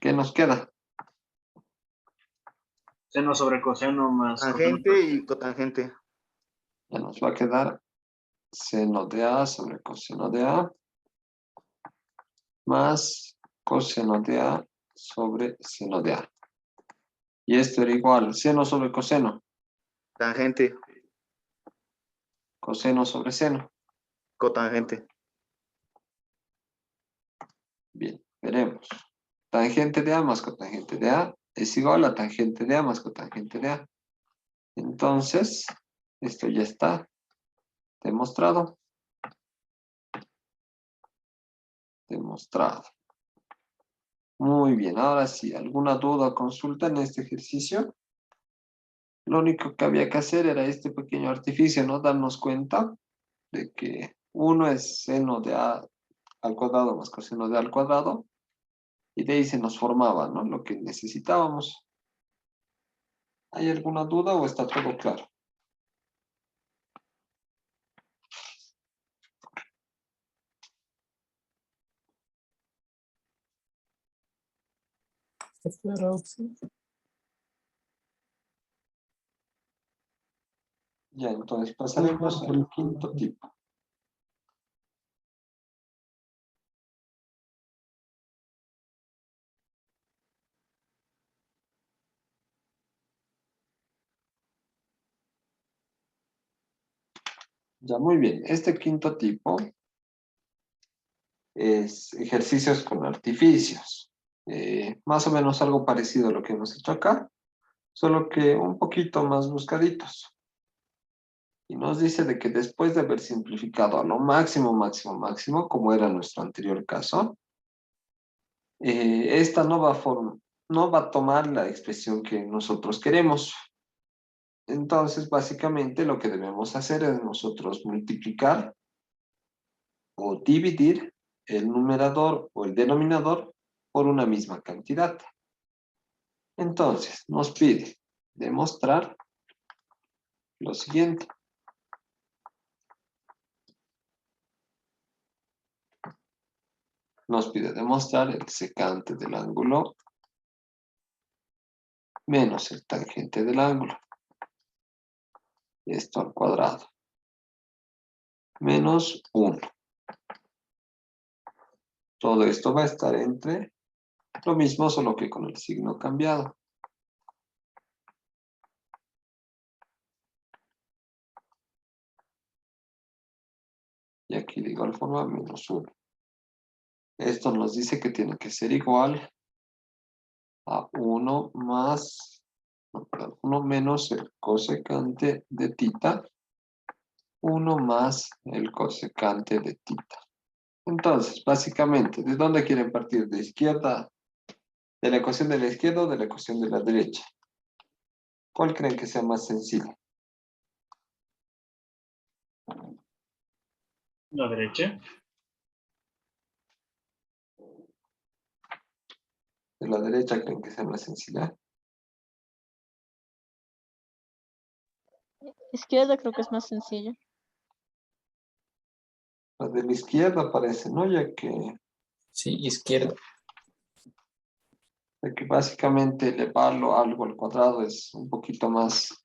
¿Qué nos queda? seno sobre coseno más coseno. Tangente y cotangente. Ya nos va a quedar seno de A sobre coseno de A más coseno de A sobre seno de A. Y esto era igual, seno sobre coseno. Tangente. Coseno sobre seno. Cotangente. Bien, veremos. Tangente de A más cotangente de A es igual a tangente de A más cotangente de A. Entonces, esto ya está demostrado. Demostrado. Muy bien, ahora sí, ¿alguna duda o consulta en este ejercicio? Lo único que había que hacer era este pequeño artificio, ¿no? Darnos cuenta de que uno es seno de A al cuadrado más coseno de A al cuadrado, y de ahí se nos formaba, ¿no? Lo que necesitábamos. ¿Hay alguna duda o está todo claro? ¿Está claro, sí? Ya, entonces pasaremos al quinto tipo. Ya, muy bien. Este quinto tipo es ejercicios con artificios. Más o menos algo parecido a lo que hemos hecho acá, solo que un poquito más buscaditos. Y nos dice de que después de haber simplificado a lo máximo, máximo, máximo, como era nuestro anterior caso, esta no va a tomar la expresión que nosotros queremos. Entonces, básicamente, lo que debemos hacer es nosotros multiplicar o dividir el numerador o el denominador por una misma cantidad. Entonces, nos pide demostrar lo siguiente. Nos pide demostrar el secante del ángulo menos el tangente del ángulo. Esto al cuadrado. Menos 1. Todo esto va a estar entre lo mismo, solo que con el signo cambiado. Y aquí de igual forma menos 1. Esto nos dice que tiene que ser igual a 1 más, no, perdón, 1 menos el cosecante de tita, 1 más el cosecante de tita. Entonces, básicamente, ¿de dónde quieren partir? ¿De izquierda? ¿De la ecuación de la izquierda o de la ecuación de la derecha? ¿Cuál creen que sea más sencilla? La derecha. ¿De la derecha creen que sea más sencilla? Izquierda creo que es más sencillo. La de la izquierda parece, ¿no? Sí, izquierda. Ya que básicamente elevarlo algo al cuadrado es un poquito más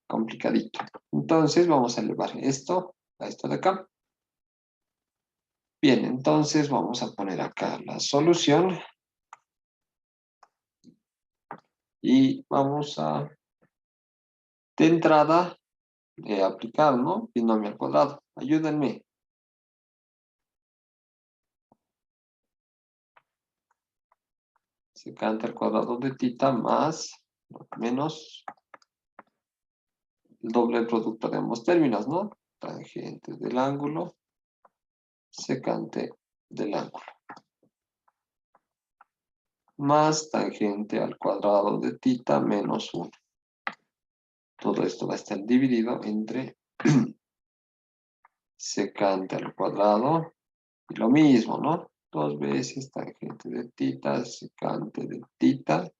complicadito. Entonces vamos a elevar esto a esto de acá. Bien, entonces vamos a poner acá la solución. Y vamos a, de entrada, aplicar, ¿no? Binomio al cuadrado. Ayúdenme. Secante al cuadrado de tita más, menos, el doble producto de ambos términos, ¿no? Tangente del ángulo, secante del ángulo. Más tangente al cuadrado de tita menos 1. Todo esto va a estar dividido entre secante al cuadrado y lo mismo, ¿no? 2 veces tangente de tita, secante de tita,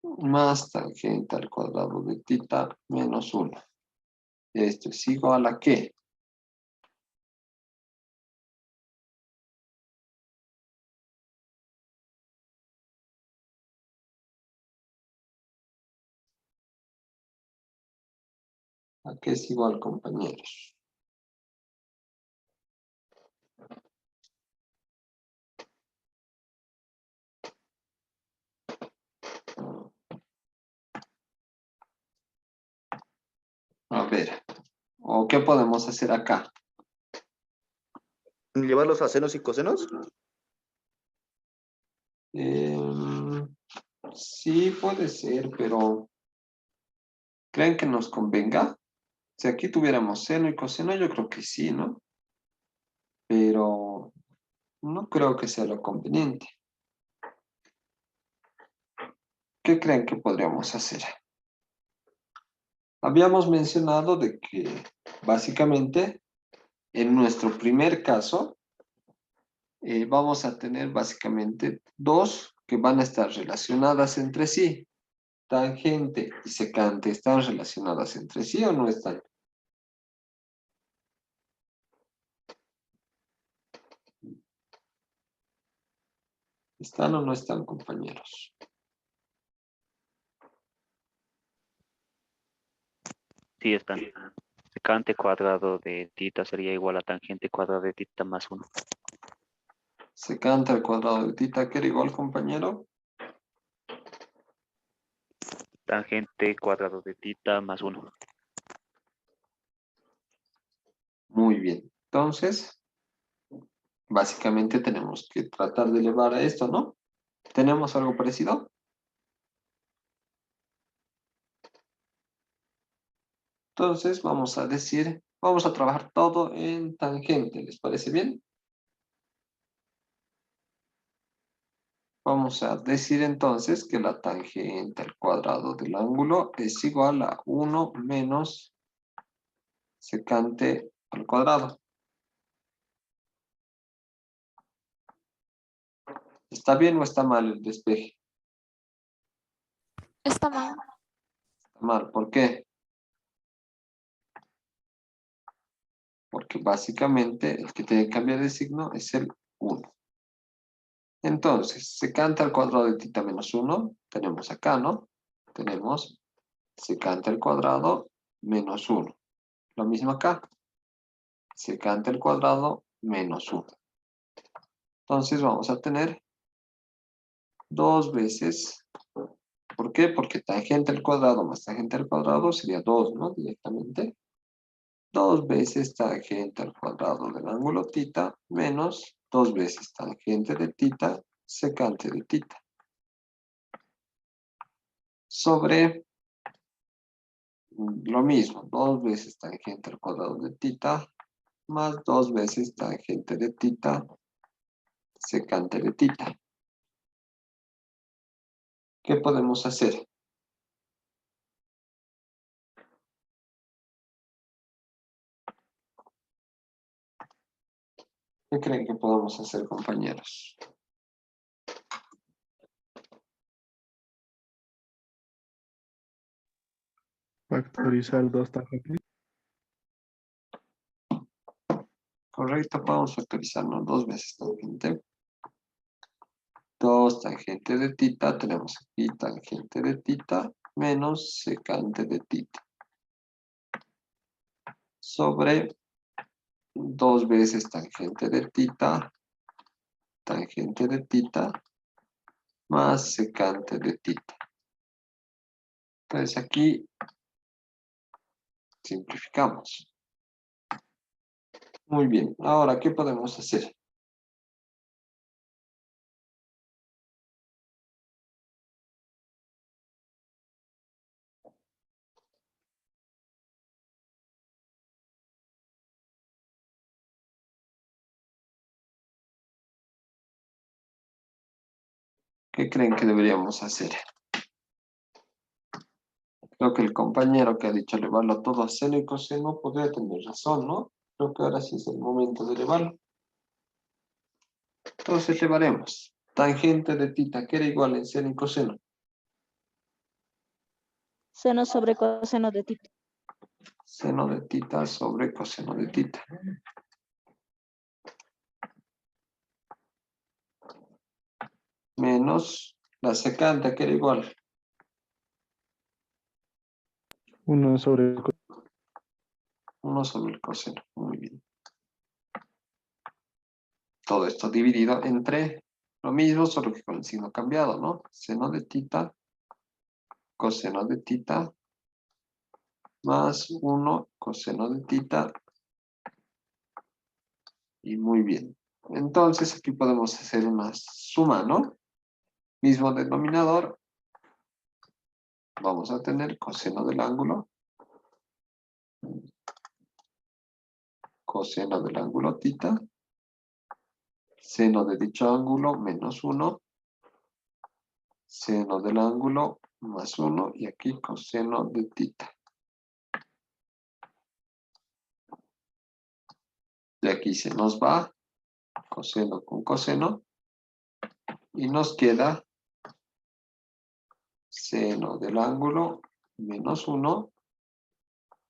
más tangente al cuadrado de tita menos 1. Esto es igual a ¿qué? ¿A qué es igual, compañeros? A ver. ¿O qué podemos hacer acá? ¿Llevarlos a senos y cosenos? Sí, puede ser, pero ¿creen que nos convenga? Si aquí tuviéramos seno y coseno, yo creo que sí, ¿no? Pero no creo que sea lo conveniente. ¿Qué creen que podríamos hacer? Habíamos mencionado de que básicamente en nuestro primer caso vamos a tener básicamente dos que van a estar relacionadas entre sí. Tangente y secante, ¿están relacionadas entre sí o no están? ¿Están o no están, compañeros? Sí, están. Secante cuadrado de tita sería igual a tangente cuadrado de tita más 1. Secante al cuadrado de tita, ¿qué era igual, compañero? Tangente cuadrado de tita más 1. Muy bien. Entonces, básicamente tenemos que tratar de elevar a esto, ¿no? ¿Tenemos algo parecido? Entonces, vamos a decir, vamos a trabajar todo en tangente, ¿les parece bien? Vamos a decir entonces que la tangente al cuadrado del ángulo es igual a 1 menos secante al cuadrado. ¿Está bien o está mal el despeje? Está mal. Está mal, ¿por qué? Porque básicamente el que tiene que cambiar de signo es el 1. Entonces, secante al cuadrado de tita menos 1, tenemos acá, ¿no? Tenemos secante al cuadrado menos 1. Lo mismo acá. Secante al cuadrado menos 1. Entonces vamos a tener 2 veces. ¿Por qué? Porque tangente al cuadrado más tangente al cuadrado sería 2, ¿no? Directamente. 2 veces tangente al cuadrado del ángulo tita menos 2 veces tangente de tita secante de tita. Sobre lo mismo, 2 veces tangente al cuadrado de tita más 2 veces tangente de tita secante de tita. ¿Qué podemos hacer? ¿Qué creen que podemos hacer, compañeros? Factorizar dos tangentes. Correcto, podemos factorizarnos 2 veces tangente. 2 tangente de tita, tenemos aquí tangente de tita menos secante de tita. Sobre 2 veces tangente de tita más secante de tita. Entonces aquí simplificamos. Muy bien, ahora, ¿qué podemos hacer? ¿Qué creen que deberíamos hacer? Creo que el compañero que ha dicho elevarlo todo a seno y coseno podría tener razón, ¿no? Creo que ahora sí es el momento de elevarlo. Entonces elevaremos. Tangente de tita, que era igual en seno y coseno. Seno sobre coseno de tita. Seno de tita sobre coseno de tita. Menos la secante, que era igual. 1 sobre 1 sobre el coseno. Muy bien. Todo esto dividido entre lo mismo, solo que con el signo cambiado, ¿no? Seno de tita, coseno de tita, más 1 coseno de tita. Y muy bien. Entonces aquí podemos hacer una suma, ¿no? Mismo denominador. Vamos a tener coseno del ángulo. Coseno del ángulo tita. Seno de dicho ángulo menos 1. Seno del ángulo más 1. Y aquí coseno de tita. De aquí se nos va coseno con coseno. Y nos queda seno del ángulo menos 1.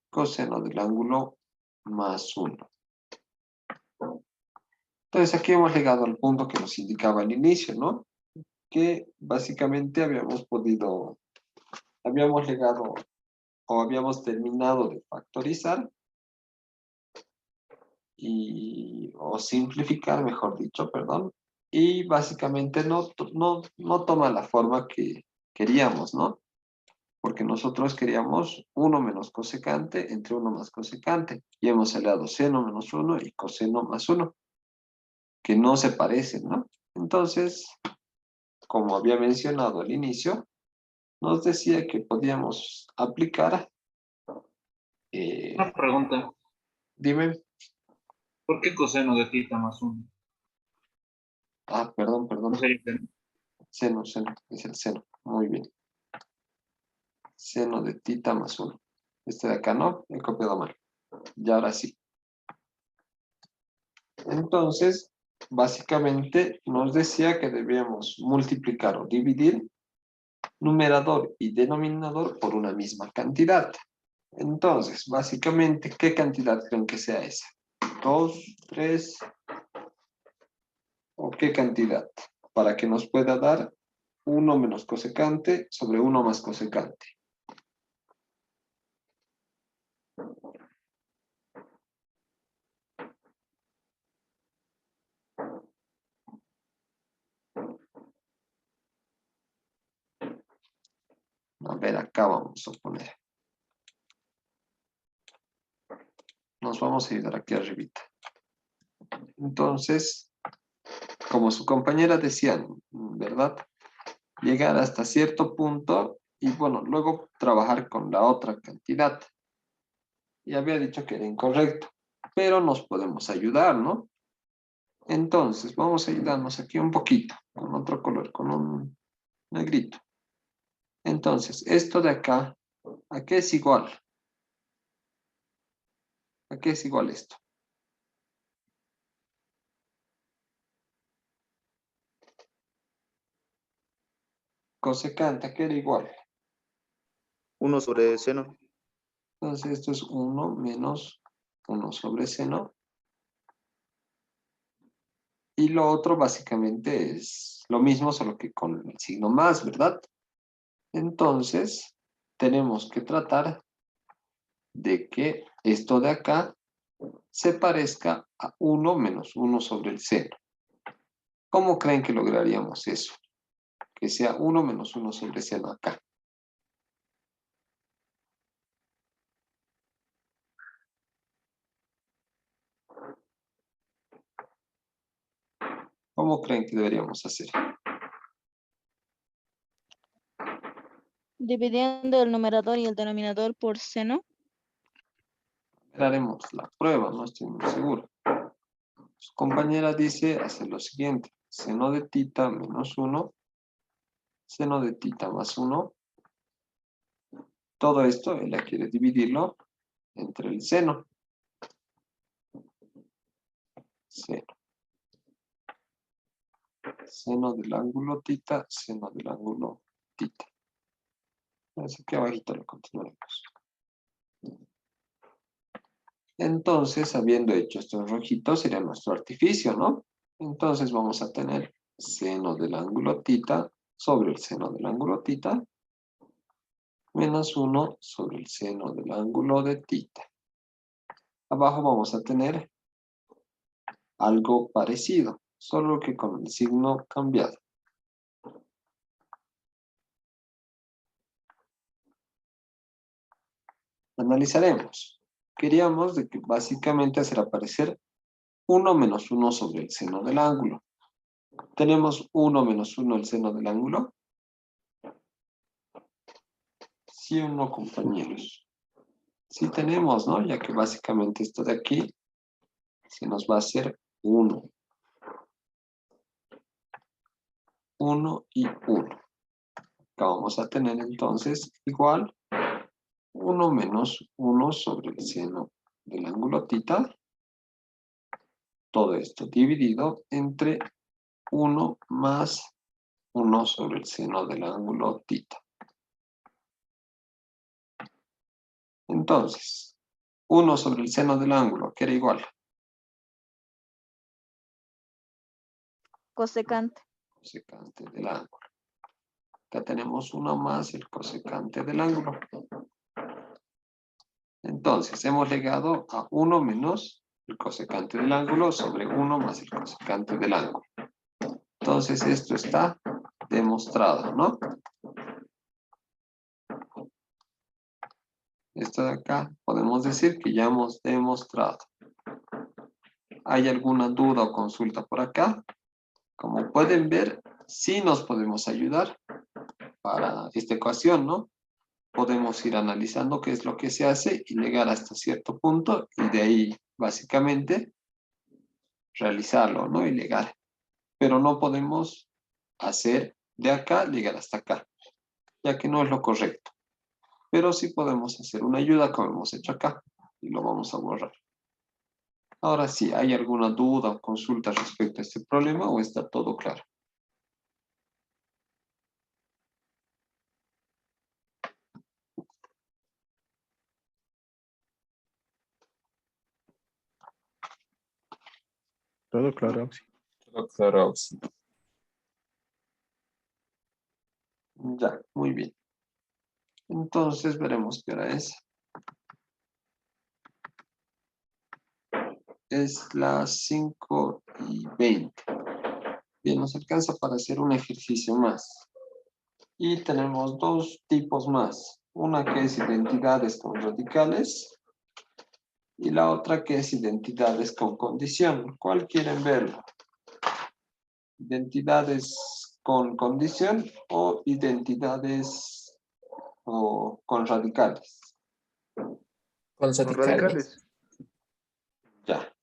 Coseno del ángulo más 1. Entonces aquí hemos llegado al punto que nos indicaba al inicio, ¿no? Que básicamente habíamos llegado o habíamos terminado de factorizar o simplificar, mejor dicho, perdón, y básicamente no toma la forma que queríamos, ¿no? Porque nosotros queríamos 1 menos cosecante entre 1 más cosecante, y hemos hallado seno menos 1 y coseno más 1, que no se parecen, ¿no? Entonces, como había mencionado al inicio, nos decía que podíamos aplicar, Una pregunta. dime, ¿Por qué coseno de tita más 1? perdón, ¿No sería seno? seno, es el seno, muy bien. Seno de tita más 1. Este de acá no, he copiado mal. Y ahora sí. Entonces, básicamente nos decía que debíamos multiplicar o dividir numerador y denominador por una misma cantidad. Entonces, básicamente, ¿qué cantidad creen que sea esa? ¿2, 3 o qué cantidad? Para que nos pueda dar 1 menos cosecante sobre 1 más cosecante. A ver, acá vamos a poner. Nos vamos a ayudar aquí arribita. Entonces, como su compañera decía, ¿verdad? Llegar hasta cierto punto y bueno, luego trabajar con la otra cantidad. Y había dicho que era incorrecto, pero nos podemos ayudar, ¿no? Entonces, vamos a ayudarnos aquí un poquito, con otro color, con un negrito. Entonces, esto de acá, ¿a qué es igual? ¿A qué es igual esto? Cosecante, ¿a qué era igual? 1 sobre seno. Entonces, esto es 1 menos 1 sobre seno. Y lo otro básicamente es lo mismo, solo que con el signo más, ¿verdad? Entonces, tenemos que tratar de que esto de acá se parezca a 1 menos 1 sobre el seno. ¿Cómo creen que lograríamos eso? Que sea 1 menos 1 sobre el seno acá. ¿Cómo creen que deberíamos hacer? Dividiendo el numerador y el denominador por seno. Haremos la prueba, no estoy muy seguro. Su compañera dice hacer lo siguiente. Seno de tita menos 1. Seno de tita más 1. Todo esto, ella quiere dividirlo entre el seno. Seno. Seno del ángulo tita, seno del ángulo tita. Así que abajito lo continuaremos. Entonces, habiendo hecho estos rojitos, sería nuestro artificio, ¿no? Entonces vamos a tener seno del ángulo tita sobre el seno del ángulo tita menos 1 sobre el seno del ángulo de tita. Abajo vamos a tener algo parecido, solo que con el signo cambiado. Analizaremos. Queríamos de que básicamente hacer aparecer 1 menos 1 sobre el seno del ángulo. ¿Tenemos 1 menos 1 el seno del ángulo? ¿Sí o no, compañeros? Sí tenemos, ¿no? Ya que básicamente esto de aquí se nos va a hacer 1. 1 y 1. Acá vamos a tener entonces igual 1 menos 1 sobre el seno del ángulo tita. Todo esto dividido entre 1 más 1 sobre el seno del ángulo tita. Entonces, 1 sobre el seno del ángulo, que era igual. Cosecante. Cosecante del ángulo. Acá tenemos 1 más el cosecante del ángulo. Entonces, hemos llegado a 1 menos el cosecante del ángulo sobre 1 más el cosecante del ángulo. Entonces, esto está demostrado, ¿no? Esto de acá podemos decir que ya hemos demostrado. ¿Hay alguna duda o consulta por acá? Como pueden ver, sí nos podemos ayudar para esta ecuación, ¿no? Podemos ir analizando qué es lo que se hace y llegar hasta cierto punto y de ahí, básicamente, realizarlo, ¿no? Y llegar. Pero no podemos hacer de acá, llegar hasta acá, ya que no es lo correcto. Pero sí podemos hacer una ayuda como hemos hecho acá y lo vamos a borrar. Ahora sí, ¿hay alguna duda o consulta respecto a este problema o está todo claro? Todo claro, sí. Todo claro, sí. Ya, muy bien. Entonces veremos qué hora es. Es las 5:20. Bien, nos alcanza para hacer un ejercicio más. Y tenemos dos tipos más. Una que es identidades con radicales y la otra que es identidades con condición. ¿Cuál quieren verlo? ¿Identidades con condición o identidades con radicales? Con Con radicales. radicales. Ya.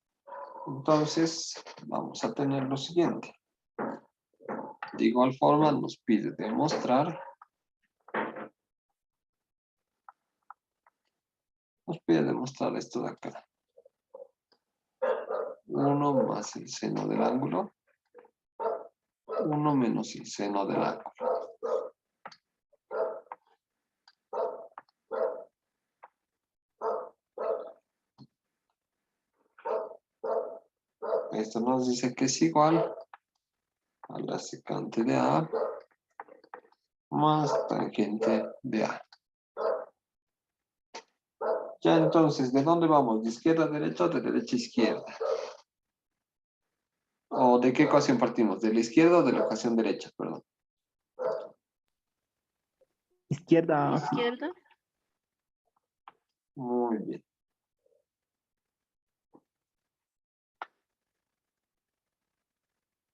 Entonces, vamos a tener lo siguiente. De igual forma, nos pide demostrar. Nos pide demostrar esto de acá. 1 más el seno del ángulo. 1 menos el seno del ángulo. Esto nos dice que es igual a la secante de A más tangente de A. Ya entonces, ¿de dónde vamos? ¿De izquierda a derecha o de derecha a izquierda? ¿O de qué ecuación partimos? ¿De la izquierda o de la ecuación derecha? Perdón. Izquierda, sí. Izquierda. Muy bien.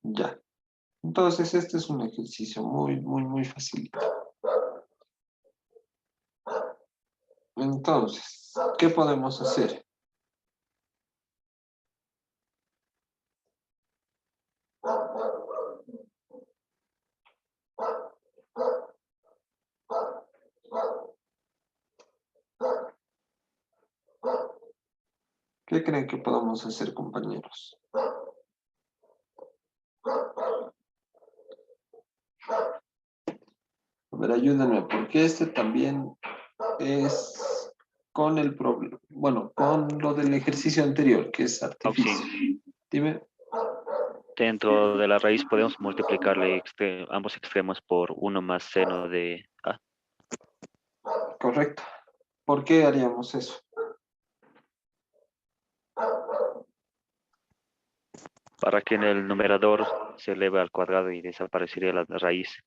Ya. Entonces, este es un ejercicio muy facilito. Entonces, ¿qué podemos hacer? ¿Qué creen que podemos hacer, compañeros? A ver, ayúdenme, porque este también es con el problema, bueno, con lo del ejercicio anterior, que es artificio. Auxilio. Dime. Dentro de la raíz podemos multiplicarle ambos extremos por 1 más seno de A. Correcto. ¿Por qué haríamos eso? Para que en el numerador se eleve al cuadrado y desaparecería la raíz.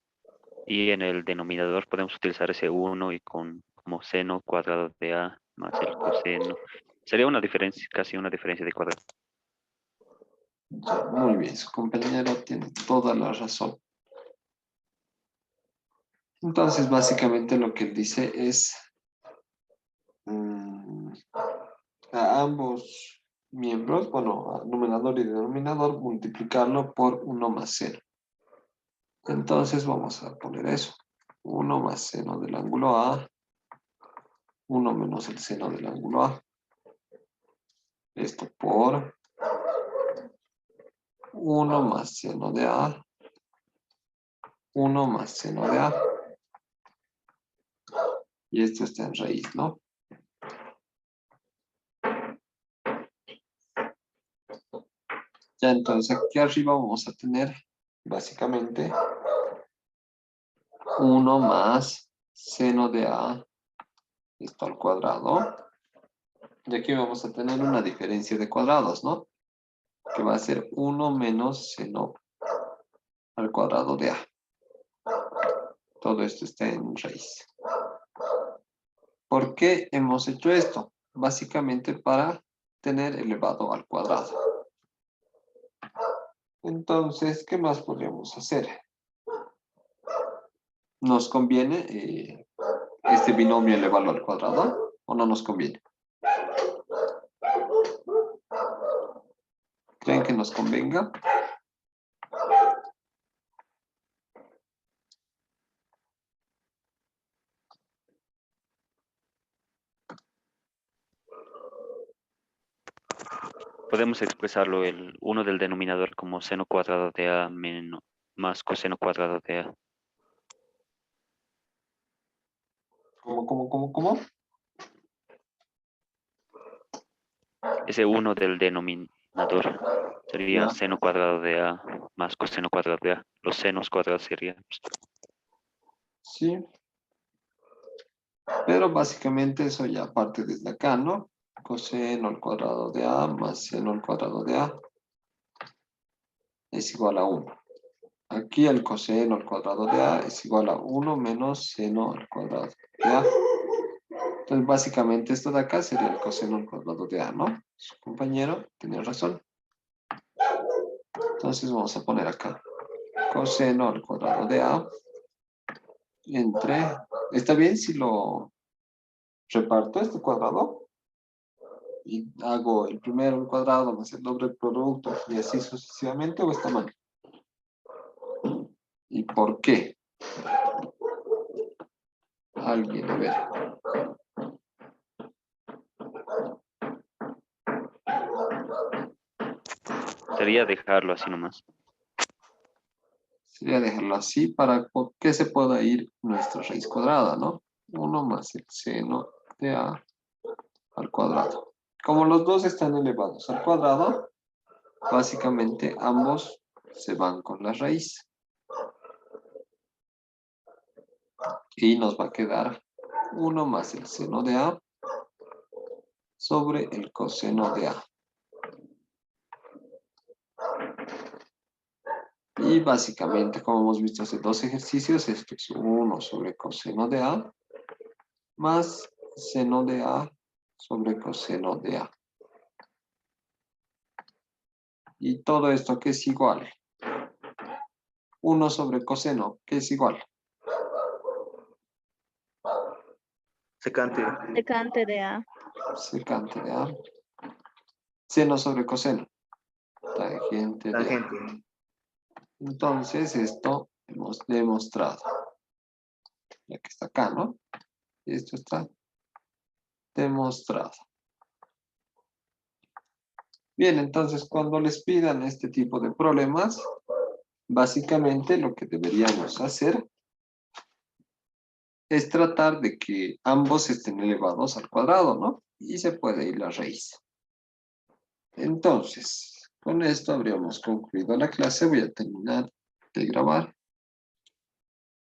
Y en el denominador podemos utilizar ese 1 y como seno cuadrado de A más el coseno. Sería una diferencia, casi una diferencia de cuadrado. Ya, muy bien, su compañero tiene toda la razón. Entonces, básicamente lo que él dice es a ambos miembros, bueno, a numerador y denominador, multiplicarlo por 1 más 0. Entonces vamos a poner eso. 1 más seno del ángulo A, 1 menos el seno del ángulo A. Esto por 1 más seno de A, 1 más seno de A. Y esto está en raíz, ¿no? Ya, entonces aquí arriba vamos a tener básicamente 1 más seno de A, esto al cuadrado. Y aquí vamos a tener una diferencia de cuadrados, ¿no? Que va a ser 1 menos seno al cuadrado de A. Todo esto está en raíz. ¿Por qué hemos hecho esto? Básicamente para tener elevado al cuadrado. Entonces, ¿qué más podríamos hacer? ¿Nos conviene este binomio elevarlo al cuadrado o no nos conviene? ¿Creen que nos convenga? Podemos expresarlo el 1 del denominador como seno cuadrado de A menos, más coseno cuadrado de A. ¿Cómo? Ese 1 del denominador sería Ya. seno cuadrado de A más coseno cuadrado de A. Los senos cuadrados serían. Sí. Pero básicamente eso ya parte desde acá, ¿no? Coseno al cuadrado de A más seno al cuadrado de A es igual a 1. Aquí el coseno al cuadrado de A es igual a 1 menos seno al cuadrado de A. Entonces, básicamente esto de acá sería el coseno al cuadrado de A, ¿no? Su compañero tenía razón. Entonces vamos a poner acá coseno al cuadrado de A entre... ¿Está bien si lo reparto este cuadrado? Y hago el primero al cuadrado más el doble producto y así sucesivamente, ¿o está mal? ¿Y por qué? Alguien, a ver. Sería dejarlo así nomás. Sería dejarlo así para que se pueda ir nuestra raíz cuadrada, ¿no? 1 más el seno de A al cuadrado. Como los dos están elevados al cuadrado, básicamente ambos se van con la raíz. Y nos va a quedar 1 más el seno de A sobre el coseno de A. Y básicamente, como hemos visto hace dos ejercicios, esto es 1 sobre coseno de A más seno de A sobre coseno de A. Y todo esto que es igual. 1 sobre coseno, que es igual. Secante. Secante de A. Secante de A. Seno sobre coseno. Tangente de A. Tangente. Entonces, esto hemos demostrado. Ya que está acá, ¿no? Esto está demostrado. Bien, entonces, cuando les pidan este tipo de problemas, básicamente lo que deberíamos hacer es tratar de que ambos estén elevados al cuadrado, ¿no? Y se puede ir la raíz. Entonces, con esto habríamos concluido la clase. Voy a terminar de grabar.